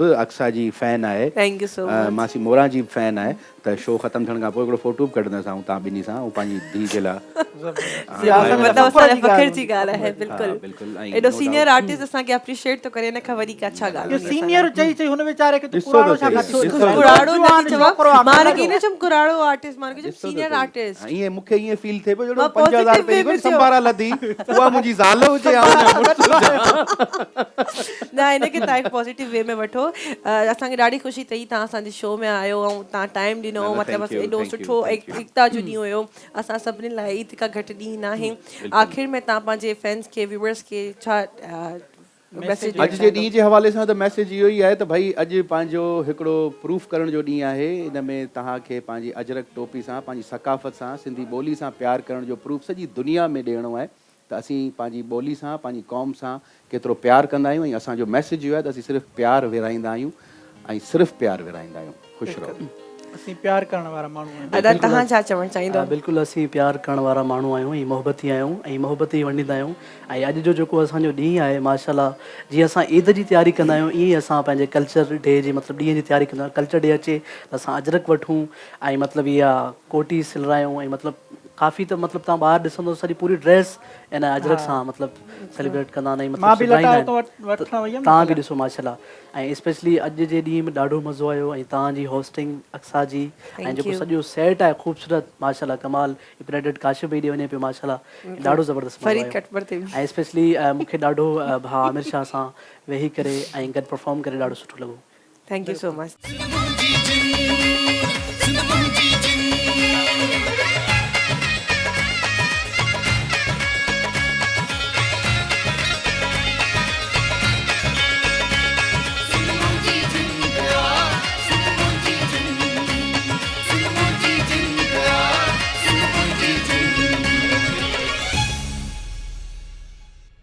बि अक्सा जी फैन आहे थैंक यू सो मच मासी मोरा जी बि फैन आहे त शो ख़तमु थियण खां पोइ हिकिड़ो फोटो बि कढंदासीं ऐं तव्हां ॿिन्ही सां ऐं पंहिंजी धीउ जे लाइ मतिलबु असांजे फ़ख्र जी ॻाल्हि आहे बिल्कुलु बिल्कुलु ऐं एॾो सीनियर आर्टिस्ट असांखे अप्रिशिएट थो करे हिन खां वरी छा ॻाल्हि सीनियर चई चई हुन वीचारे खे तूं ॾिसो कुराड़ो त छा सही, खाती? कुराड़ो जुवान नथी चवां छोकिरो आहे, मां कुराड़ो। न चयमि कुराड़ो आर्टिस्ट मां चयमि ॾिसो त सीनियर सही। आर्टिस्ट ईअं मूंखे ईअं फील थिए पियो मां ॼणो 5000 positive रुपए way में जी चयो। संभारा लधी उहा मुंहिंजी ज़ाल हुजे या मुंहिंजा मुड़ुस हुजनि। न हिनखे तव्हां हिकु पॉज़िटिव वे में वठो असांखे ॾाढी ख़ुशी अथई तव्हां असांजे शो में आयो ऐं तव्हां टाइम ॾिनो न, मतिलबु thank you, एॾो thank you, सुठो thank you. एकता जो ॾींहुं हुयो असां सभिनी लाइ ईद खां घटि ॾींहुं न आहे आख़िर में तव्हां पंहिंजे फैंस खे व्यूअर्स खे छा मैसेज अॼु जे ॾींहं जे हवाले सां त मैसेज इहो ई आहे त भई अॼु पंहिंजो हिकिड़ो प्रूफ करण जो ॾींहुं आहे इन में तव्हांखे पंहिंजी अजरक टोपी सां पंहिंजी सकाफ़त सां सिंधी ॿोली सां प्यारु करण जो प्रूफ सॼी दुनिया में ॾियणो आहे त असीं पंहिंजी ॿोली सां पंहिंजी क़ौम सां केतिरो प्यारु कंदा आहियूं ऐं असांजो मैसेज इहो आहे त असीं सिर्फ़ु प्यारु विरहाईंदा आहियूं ऐं सिर्फ़ु प्यारु विरहाईंदा आहियूं ख़ुशि रहो असीं प्यार करण वारा माण्हू आहियूं। अदा तव्हां छा चवणु चाहींदो बिल्कुलु असीं प्यारु करण वारा माण्हू आहियूं ऐं मोहबती आहियूं ऐं मोहबत ई वंडींदा आहियूं ऐं अॼु जो जेको असांजो ॾींहुं आहे माशाल्लाह जीअं असां ईद जी तयारी कंदा आहियूं ईअं असां पंहिंजे कल्चर डे जी मतिलबु ॾींहं जी तयारी कंदा आहियूं कल्चर डे अचे त असां अजरक वठूं ऐं मतिलबु इहा कोटी सिलरायूं ऐं मतिलबु काफ़ी त मतिलबु तव्हां ॿाहिरि ॾिसंदो सॼी पूरी ड्रेस इन अजरक सां मतिलबु सेलिब्रेट कंदा आहिनि मां बि लटा मतिलबु वठण वई हुयमि तव्हां बि ॾिसो माशाल्लाह ऐं स्पेशली अॼु जे ॾींहं में ॾाढो मज़ो आयो ऐं तव्हांजी होस्टिंग अक्सा जी ऐं जेको सॼो सेट आहे ख़ूबसूरत माशाल्लाह कमाल क्रेडिट काशिफ बि ॾे वञे पियो माशाल्लाह ॾाढो ज़बरदस्त ऐं स्पेशली मूंखे ॾाढो भाउ आमिर शाह सां वेही करे ऐं गॾु परफॉर्म करे ॾाढो सुठो लॻो थैंक यू सो मच